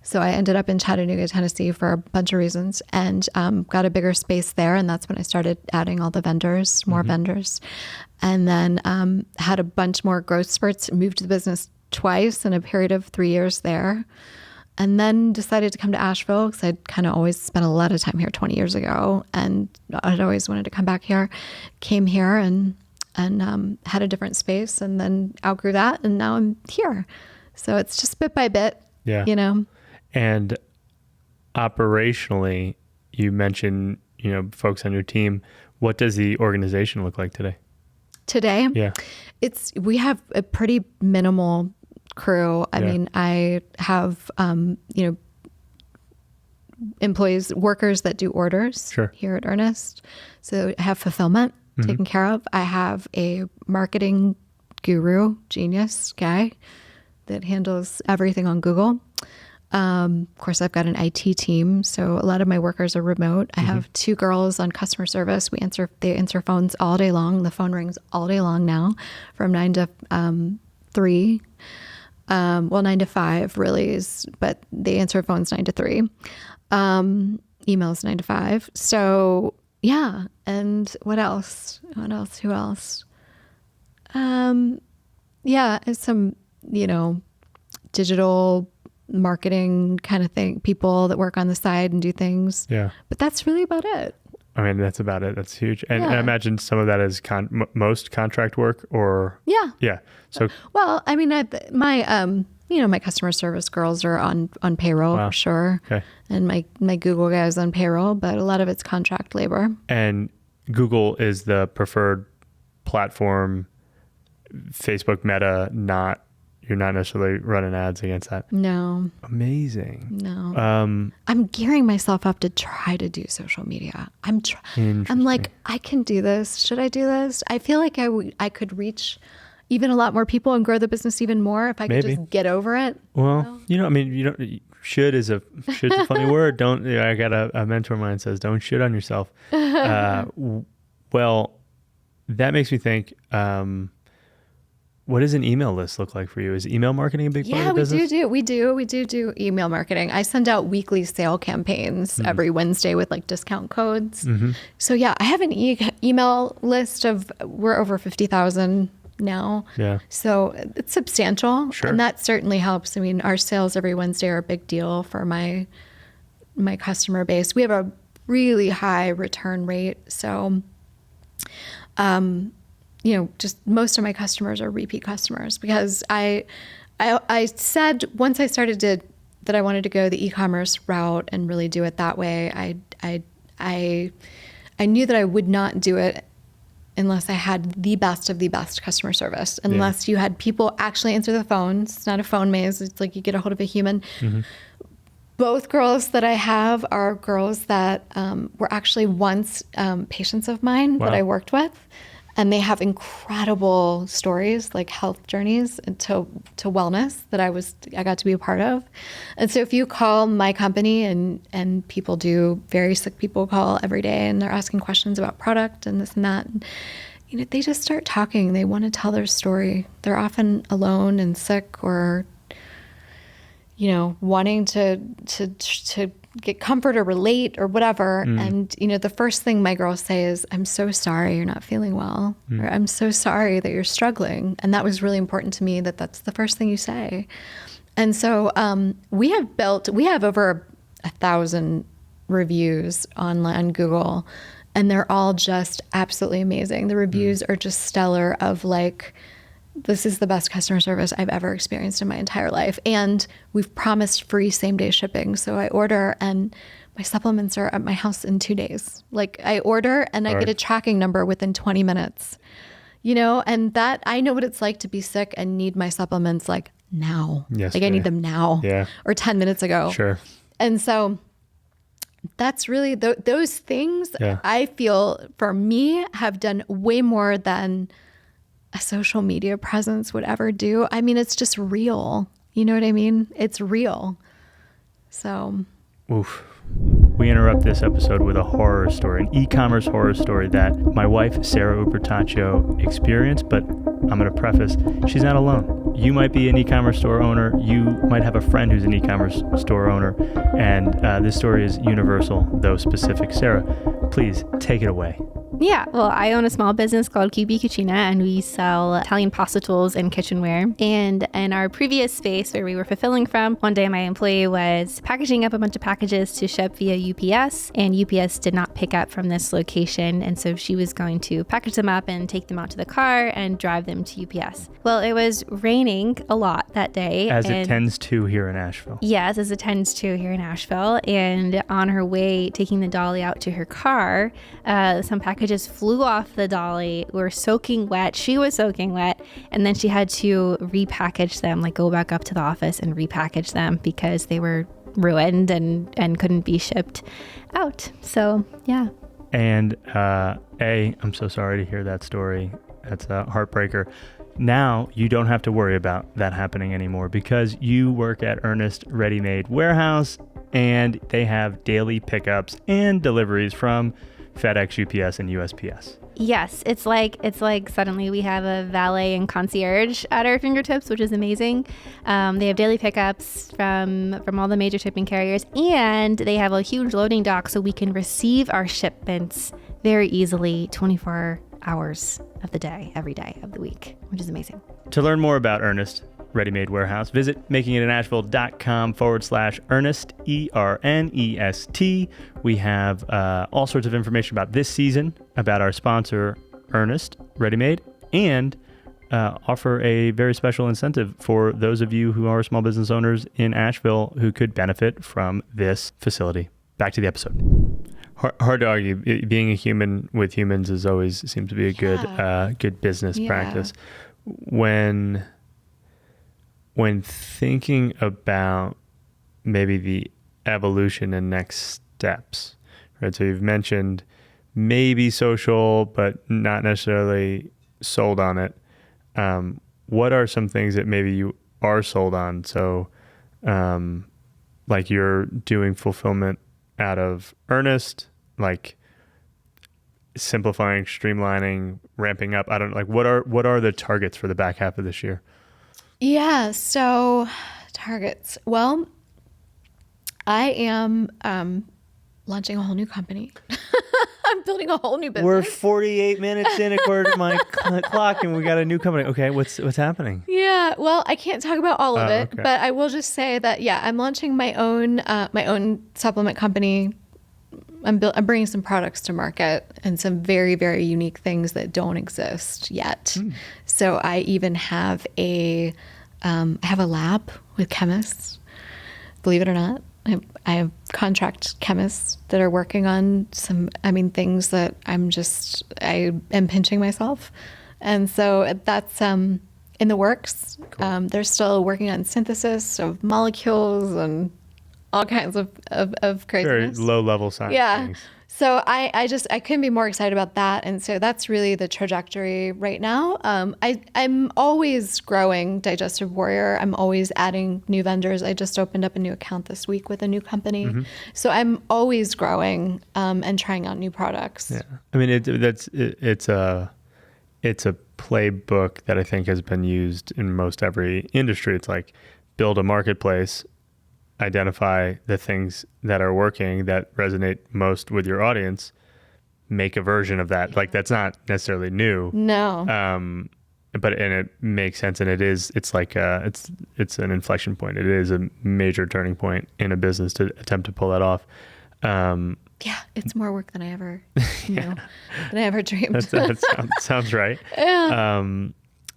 So I ended up in Chattanooga, Tennessee for a bunch of reasons and got a bigger space there. And that's when I started adding all the vendors, more vendors. And then had a bunch more growth spurts, moved the business twice in a period of 3 years there. And then decided to come to Asheville because I'd kind of always spent a lot of time here 20 years ago. And I'd always wanted to come back here. Came here and had a different space and then outgrew that. And now I'm here. So it's just bit by bit, And operationally, you mentioned, folks on your team. What does the organization look like today? Today? Yeah. We have a pretty minimal crew. I mean, I have, employees, workers that do orders here at Ernest. So I have fulfillment taken care of. I have a marketing guru, genius guy that handles everything on Google. Of course, I've got an IT team. So a lot of my workers are remote. I have 2 girls on customer service. They answer phones all day long. The phone rings all day long now from 9 to 3. 9 to 5 really is, but they answer phones 9 to 3. Emails 9 to 5. So yeah. And what else? Who else? Some digital marketing kind of thing, people that work on the side and do things. Yeah. But that's really about it. I mean, that's about it. That's huge. And I imagine some of that is most contract work or... Yeah. Yeah. So... Well, I mean, my customer service girls are on payroll for sure. Okay. And my Google guys on payroll, but a lot of it's contract labor. And Google is the preferred platform, Facebook Meta, you're not necessarily running ads against that. No. Amazing. No. I'm gearing myself up to try to do social media. I'm like, I can do this. Should I do this? I feel like I could reach even a lot more people and grow the business even more if I could just get over it. Well, I mean, should's a funny word. I got a mentor of mine says, don't shit on yourself. Well, that makes me think, what does an email list look like for you? Is email marketing a big part of the business? We do email marketing. I send out weekly sale campaigns every Wednesday with like discount codes. Mm-hmm. So yeah, I have an email list we're over 50,000 now. Yeah. So it's substantial. Sure. And that certainly helps. I mean, our sales every Wednesday are a big deal for my customer base. We have a really high return rate. So, just most of my customers are repeat customers because I said once I started that I wanted to go the e-commerce route and really do it that way. I knew that I would not do it unless I had the best of the best customer service, unless you had people actually answer the phones. It's not a phone maze. It's like you get a hold of a human. Mm-hmm. Both girls that I have are girls that were actually once patients of mine that I worked with. And they have incredible stories, like health journeys to wellness that I got to be a part of. And so if you call my company and people do, very sick people call every day and they're asking questions about product and this and that, and, they just start talking. They want to tell their story. They're often alone and sick or, wanting to get comfort or relate or whatever. And, the first thing my girls say is, I'm so sorry you're not feeling well, or I'm so sorry that you're struggling. And that was really important to me, that's the first thing you say. And so we have over 1,000 reviews on Google, and they're all just absolutely amazing. The reviews are just stellar of like, this is the best customer service I've ever experienced in my entire life. And we've promised free same-day shipping. So I order and my supplements are at my house in 2 days. Like I order and I get a tracking number within 20 minutes, and that I know what it's like to be sick and need my supplements like now. Yes, like I need them now or 10 minutes ago. Sure. And so that's really those things I feel for me have done way more than a social media presence would ever do. I mean, it's just real. You know what I mean? It's real. So. Oof. We interrupt this episode with a horror story, an e-commerce horror story that my wife, Sarah Ubertaccio, experienced, but I'm going to preface, she's not alone. You might be an e-commerce store owner. You might have a friend who's an e-commerce store owner. And this story is universal, though specific. Sarah, please take it away. Yeah, well, I own a small business called QB Cucina, and we sell Italian pasta tools and kitchenware. And in our previous space where we were fulfilling from, one day my employee was packaging up a bunch of packages to ship via UPS, and UPS did not pick up from this location. And so she was going to package them up and take them out to the car and drive them to UPS. Well, it was raining a lot that day. As it tends to here in Asheville. Yes, as it tends to here in Asheville. And on her way, taking the dolly out to her car, some packages flew off the dolly, were soaking wet. She was soaking wet. And then she had to repackage them, like go back up to the office and repackage them because they were ruined and couldn't be shipped out. So, yeah. And I'm so sorry to hear that story. That's a heartbreaker. Now you don't have to worry about that happening anymore because you work at Ernest Ready-Made Warehouse and they have daily pickups and deliveries from FedEx, UPS, and USPS. Yes, it's like suddenly we have a valet and concierge at our fingertips, which is amazing. They have daily pickups from all the major shipping carriers, and they have a huge loading dock so we can receive our shipments very easily 24 hours of the day, every day of the week, which is amazing. To learn more about Ernest, ready-made warehouse. Visit makingitinasheville.com/Ernest, ERNEST. We have all sorts of information about this season, about our sponsor, Ernest Ready Made, and offer a very special incentive for those of you who are small business owners in Asheville who could benefit from this facility. Back to the episode. Hard to argue. Being a human with humans is always seems to be a good business practice. When thinking about maybe the evolution and next steps, right? So you've mentioned maybe social, but not necessarily sold on it. What are some things that maybe you are sold on? So, like you're doing fulfillment out of Ernest, like simplifying, streamlining, ramping up. I don't like what are the targets for the back half of this year? Yeah. So targets. Well, I am launching a whole new company. I'm building a whole new business. We're 48 minutes in according to my clock, and we got a new company. Okay, what's happening? Yeah, well, I can't talk about all of it, okay. but I will just say that I'm launching my own supplement company. I'm bringing some products to market and some very, very unique things that don't exist yet. So I even have I have a lab with chemists. Believe it or not, I have contract chemists that are working on some, things that I am pinching myself. And so that's in the works. Cool. They're still working on synthesis of molecules and all kinds of craziness. Very low level science. Yeah. Things. So I couldn't be more excited about that. And so that's really the trajectory right now. I'm always growing Digestive Warrior. I'm always adding new vendors. I just opened up a new account this week with a new company. Mm-hmm. So I'm always growing and trying out new products. Yeah. It's a playbook that I think has been used in most every industry. It's like build a marketplace, identify the things that are working that resonate most with your audience, make a version of that. Like that's not necessarily new. No. But it makes sense, and it's an inflection point. It is a major turning point in a business to attempt to pull that off. Yeah, it's more work than I ever than I ever dreamed. That sounds right. Yeah.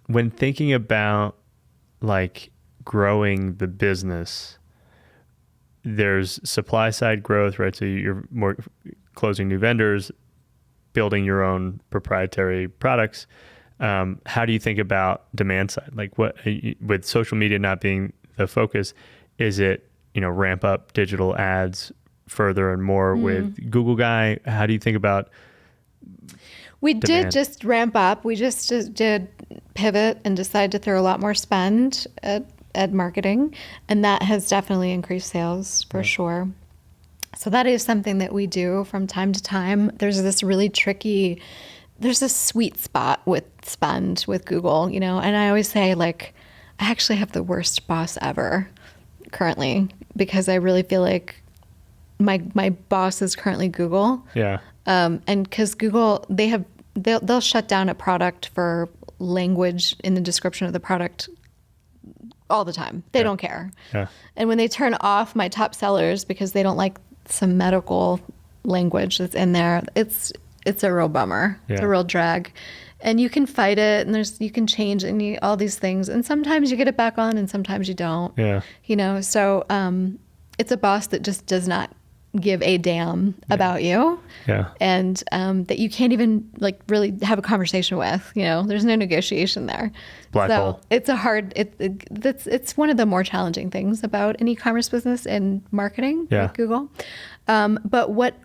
When thinking about like growing the business, there's supply side growth, right? So you're more closing new vendors, building your own proprietary products. How do you think about demand side? Like what, with social media not being the focus, is it, ramp up digital ads further and more with Google Guy? How do you think about We demand? did just ramp up. We just did pivot and decide to throw a lot more spend at marketing, and that has definitely increased sales for sure. So that is something that we do from time to time. There's a sweet spot with spend with Google, and I always say, like, I actually have the worst boss ever currently, because I really feel like my boss is currently Google. Yeah. And because Google, they'll shut down a product for language in the description of the product all the time. They don't care. Yeah. And when they turn off my top sellers because they don't like some medical language that's in there, it's a real bummer. Yeah. It's a real drag. And you can fight it, and you can change all these things. And sometimes you get it back on and sometimes you don't. Yeah. So it's a boss that just does not give a damn about you. Yeah. And that you can't even really have a conversation with. There's no negotiation there. Black hole. It's a hard. It's one of the more challenging things about an e-commerce business and marketing with Google. But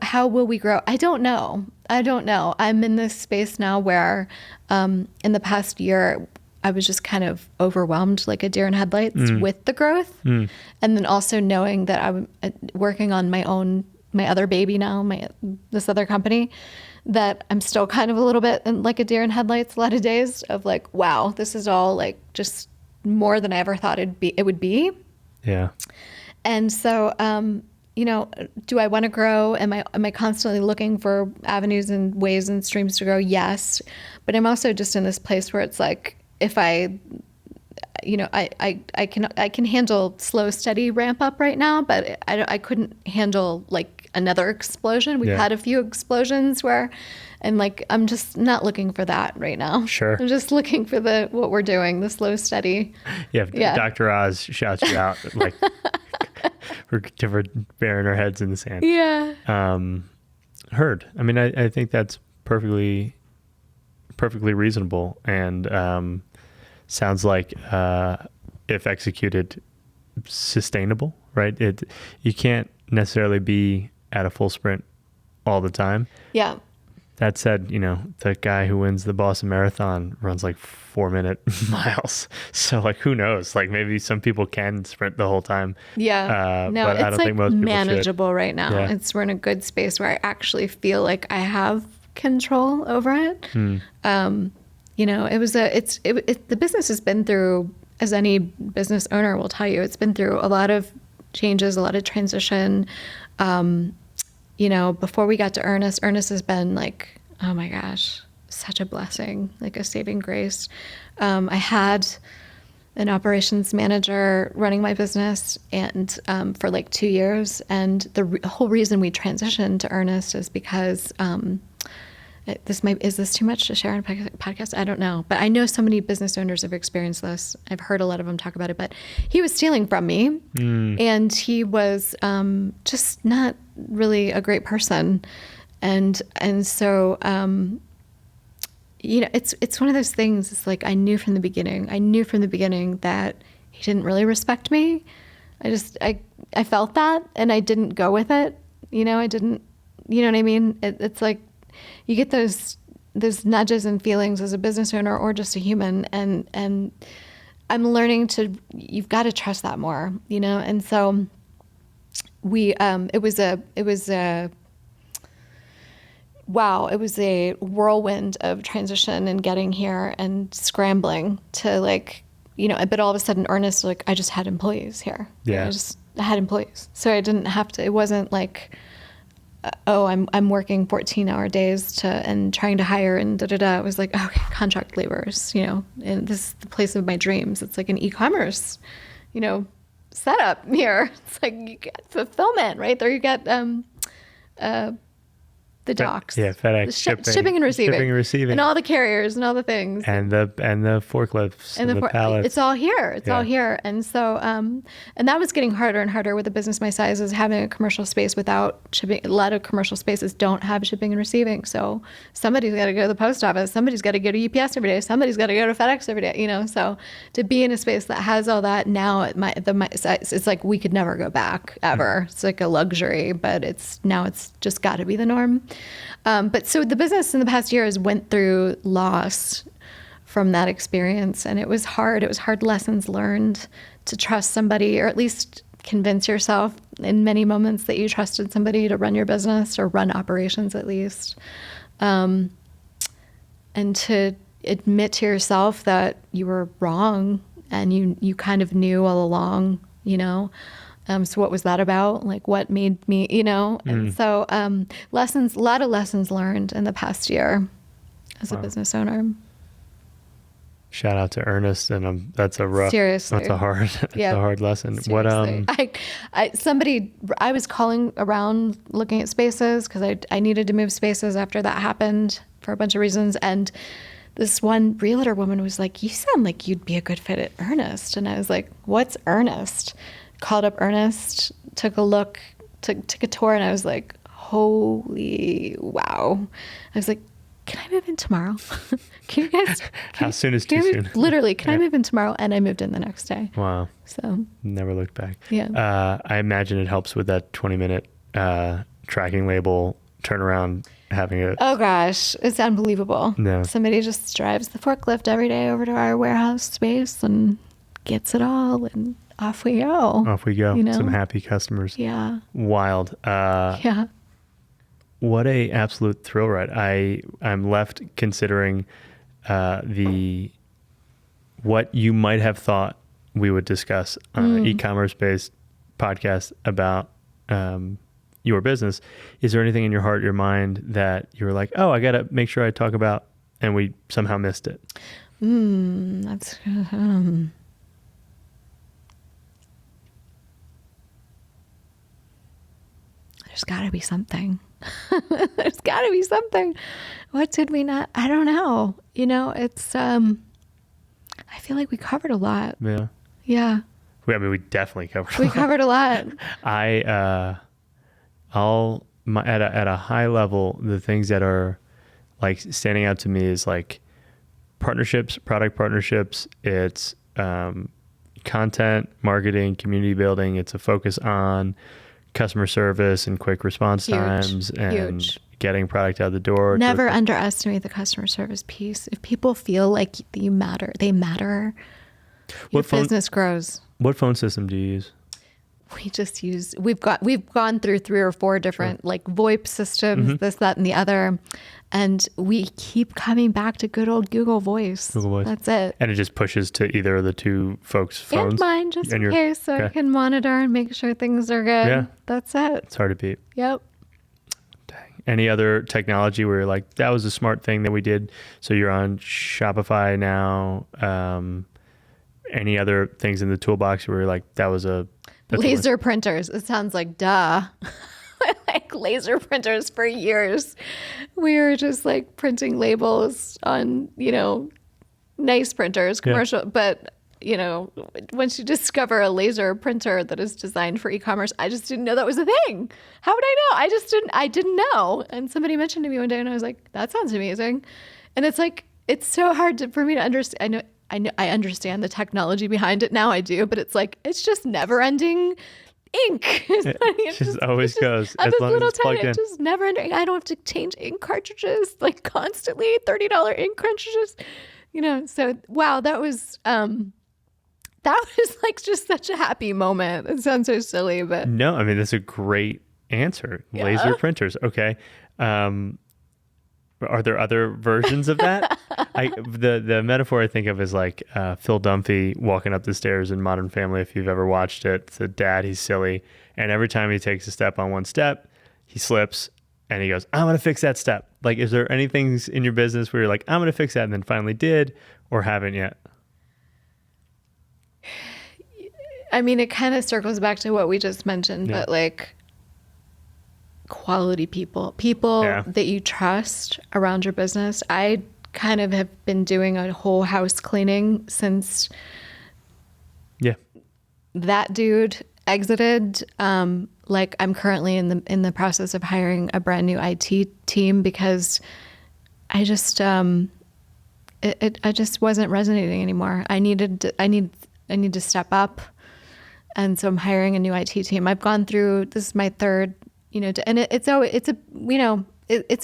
how will we grow? I don't know. I'm in this space now where, in the past year, I was just kind of overwhelmed like a deer in headlights with the growth. And then also knowing that I'm working on my other baby now, this other company, that I'm still kind of a little bit like a deer in headlights a lot of days of like, wow, this is all like just more than I ever thought it would be. Yeah. And so, do I want to grow? Am I constantly looking for avenues and ways and streams to grow? Yes. But I'm also just in this place where it's like, if I I can handle slow, steady ramp up right now, but I couldn't handle like another explosion. We've had a few explosions where, and like, I'm just not looking for that right now. Sure. I'm just looking for what we're doing, the slow, steady. Yeah. Dr. Oz shouts you out like we're burying our heads in the sand. Yeah. Heard. I mean, I think that's perfectly reasonable, and sounds like if executed, sustainable, right? You can't necessarily be at a full sprint all the time. Yeah. That said, the guy who wins the Boston Marathon runs like 4-minute miles. So like, who knows? Like maybe some people can sprint the whole time. Yeah. No, but it's I don't think most people manageable should. Right now. Yeah. We're in a good space where I actually feel like I have control over it. The business has been through, as any business owner will tell you, it's been through a lot of changes, a lot of transition. Before we got to Ernest has been like, oh my gosh, such a blessing, like a saving grace. I had an operations manager running my business and for like 2 years. And the whole reason we transitioned to Ernest is because is this too much to share on a podcast? I don't know. But I know so many business owners have experienced this. I've heard a lot of them talk about it. But he was stealing from me. And he was just not really a great person. And so, it's one of those things. It's like I knew from the beginning that he didn't really respect me. I felt that, and I didn't go with it. I didn't, you know what I mean? It's like, you get those nudges and feelings as a business owner or just a human, and I'm learning you've got to trust that more, and so it was a whirlwind of transition and getting here and scrambling to but all of a sudden Ernest, I just had employees here. Yeah. I had employees. So I didn't have to, it wasn't like, I'm working 14-hour days and trying to hire and It was like, okay, contract laborers, and this is the place of my dreams. It's like an e-commerce, setup here. It's like you get fulfillment right there. You got the docks, FedEx, shipping and receiving, and all the carriers and all the things, and the forklifts and the pallets. It's all here. It's all here, and so and that was getting harder and harder with a business my size, is having a commercial space without shipping. A lot of commercial spaces don't have shipping and receiving, so somebody's got to go to the post office, somebody's got to go to UPS every day, somebody's got to go to FedEx every day. So to be in a space that has all that now at my size, it's like we could never go back ever. It's like a luxury, but it's just got to be the norm. But so the business in the past years went through loss from that experience, and it was hard. It was hard lessons learned to trust somebody, or at least convince yourself in many moments that you trusted somebody to run your business or run operations at least. And to admit to yourself that you were wrong and you kind of knew all along, so what was that about? Like what made me, And so a lot of lessons learned in the past year as a business owner. Shout out to Ernest, and that's a rough, seriously. That's a hard lesson. Seriously. I was calling around looking at spaces because I needed to move spaces after that happened for a bunch of reasons. And this one realtor woman was like, "You sound like you'd be a good fit at Ernest." And I was like, "What's Ernest?" Called up Ernest, took a look, took a tour, and I was like, holy wow. I was like, can I move in tomorrow? Can you guys? How soon is too soon? Literally, can I move in tomorrow? And I moved in the next day. Wow. So never looked back. Yeah. I imagine it helps with that 20-minute tracking label turnaround, having it. Oh gosh, it's unbelievable. No. Somebody just drives the forklift every day over to our warehouse space and gets it all, and off we go. Some happy customers. Yeah. Wild. Yeah. What a absolute thrill ride. I'm left considering what you might have thought we would discuss on an e-commerce based podcast about your business. Is there anything in your heart, your mind that you were like, oh, I got to make sure I talk about, and we somehow missed it? That's there's got to be something. There's got to be something. What did we not? I don't know. It's, I feel like we covered a lot. Yeah. Yeah. We definitely covered a lot. We covered a lot. At a high level, the things that are like standing out to me is like partnerships, product partnerships. It's content, marketing, community building. It's a focus on customer service and quick response times and getting product out the door. Never underestimate the customer service piece. If people feel like you matter, they matter. Your business grows. What phone system do you use? We've gone through 3 or 4 different like VoIP systems, this, that, and the other. And we keep coming back to good old Google Voice. That's it. And it just pushes to either of the 2 folks' phones? And mine, just in case, so I can monitor and make sure things are good. Yeah. That's it. It's hard to beat. Yep. Dang. Any other technology where you're like, that was a smart thing that we did? So you're on Shopify now. Any other things in the toolbox where you're like, that was laser printers. It sounds like duh. Like laser printers for years. We were just like printing labels on, nice printers, commercial. Yeah. But, once you discover a laser printer that is designed for e-commerce, I just didn't know that was a thing. How would I know? I didn't know. And somebody mentioned to me one day and I was like, that sounds amazing. And it's like, it's so hard for me to understand. I understand the technology behind it now. I do, but it's like, it's just never ending ink. It just always goes. As long as it's plugged in. It's just never ending. I don't have to change ink cartridges like constantly, $30 ink cartridges, so wow, that was like just such a happy moment. It sounds so silly, but no, that's a great answer. Yeah. Laser printers. Okay. Are there other versions of that? The metaphor I think of is like Phil Dunphy walking up the stairs in Modern Family. If you've ever watched it, it's a dad. He's silly, and every time he takes a step on one step, he slips, and he goes, "I'm gonna fix that step." Like, is there any things in your business where you're like, "I'm gonna fix that," and then finally did, or haven't yet? It kind of circles back to what we just mentioned, but like quality people that you trust around your business. I kind of have been doing a whole house cleaning since that dude exited. Like I'm currently in the process of hiring a brand new IT team because I just I just wasn't resonating anymore. I need to step up, and so I'm hiring a new IT team. I've gone through, this is my third, and it's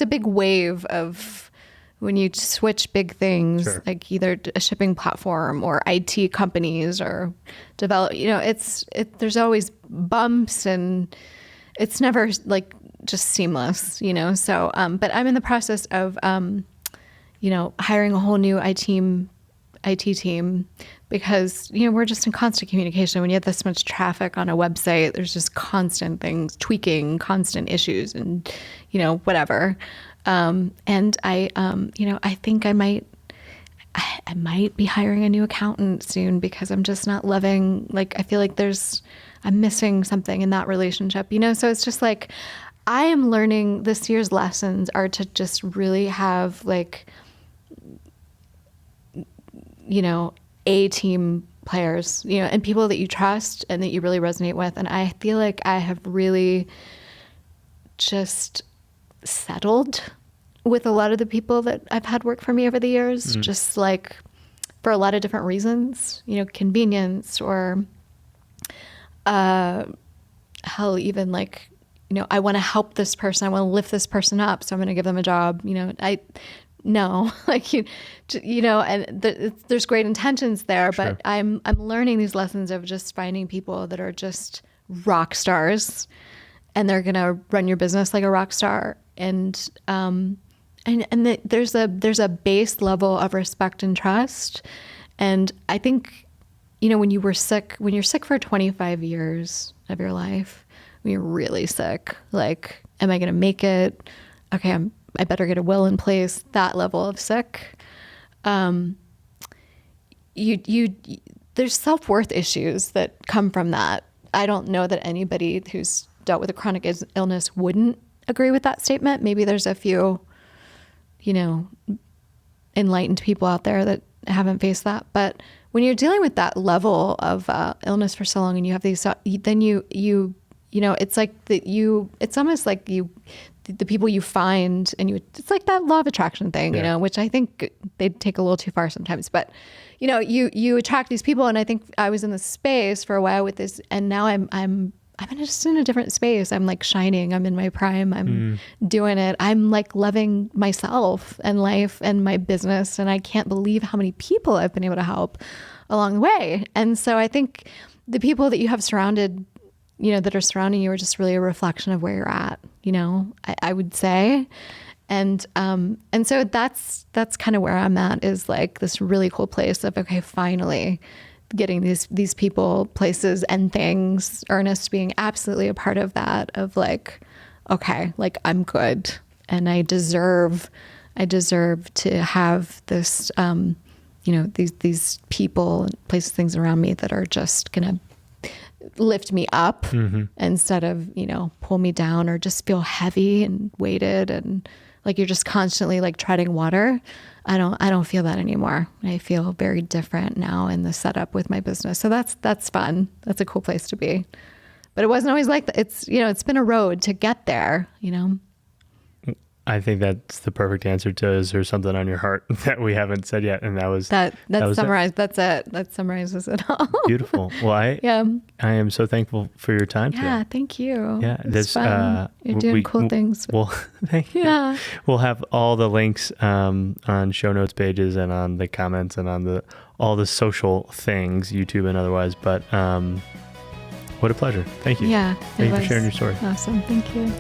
a big wave of when you switch big things, sure, like either a shipping platform or IT companies or develop, there's always bumps and it's never like just seamless, so, but I'm in the process of, hiring a whole new IT team because, we're just in constant communication. When you have this much traffic on a website, there's just constant things, tweaking, constant issues and, whatever. And I think I might be hiring a new accountant soon because I'm just not loving, like, I feel like I'm missing something in that relationship, so it's just like, I am learning this year's lessons are to just really have like, A team players, and people that you trust and that you really resonate with. And I feel like I have really just settled with a lot of the people that I've had work for me over the years, just like for a lot of different reasons, convenience or hell, even like, I want to help this person. I want to lift this person up. So I'm going to give them a job. No, like, and there's great intentions there, but sure, I'm learning these lessons of just finding people that are just rock stars and they're going to run your business like a rock star. And there's a base level of respect and trust. And I think, when you're sick for 25 years of your life, when you're really sick, like, am I going to make it? Okay, I better get a will in place, that level of sick. There's self-worth issues that come from that. I don't know that anybody who's dealt with a chronic illness wouldn't agree with that statement. Maybe there's a few, enlightened people out there that haven't faced that. But when you're dealing with that level of illness for so long, and you have these, then it's like it's almost like the people you find, and it's like that law of attraction thing, which I think they take a little too far sometimes. But you attract these people, and I think I was in this space for a while with this, and now I'm just in a different space. I'm like shining. I'm in my prime. I'm doing it. I'm like loving myself and life and my business, and I can't believe how many people I've been able to help along the way. And so I think the people that you have surrounded, that are surrounding you, are just really a reflection of where you're at, I would say. And so that's kind of where I'm at, is like this really cool place of, okay, finally getting these people, places, and things, Ernest being absolutely a part of that, of like, okay, like I'm good, and I deserve to have this, these people, places, things around me that are just gonna lift me up instead of, pull me down or just feel heavy and weighted and like you're just constantly like treading water. I don't feel that anymore. I feel very different now in the setup with my business. So that's fun. That's a cool place to be. But it wasn't always like that. It's, it's been a road to get there, I think that's the perfect answer to, is there something on your heart that we haven't said yet? And that summarized. That's it. That summarizes it all. Beautiful. Well, I am so thankful for your time today. Yeah, thank you. Yeah, it's fun. You're doing cool things. Well, thank you. Yeah. We'll have all the links on show notes pages and on the comments and on all the social things, YouTube and otherwise. But what a pleasure. Thank you. Yeah. Thank you for sharing your story. Awesome. Thank you.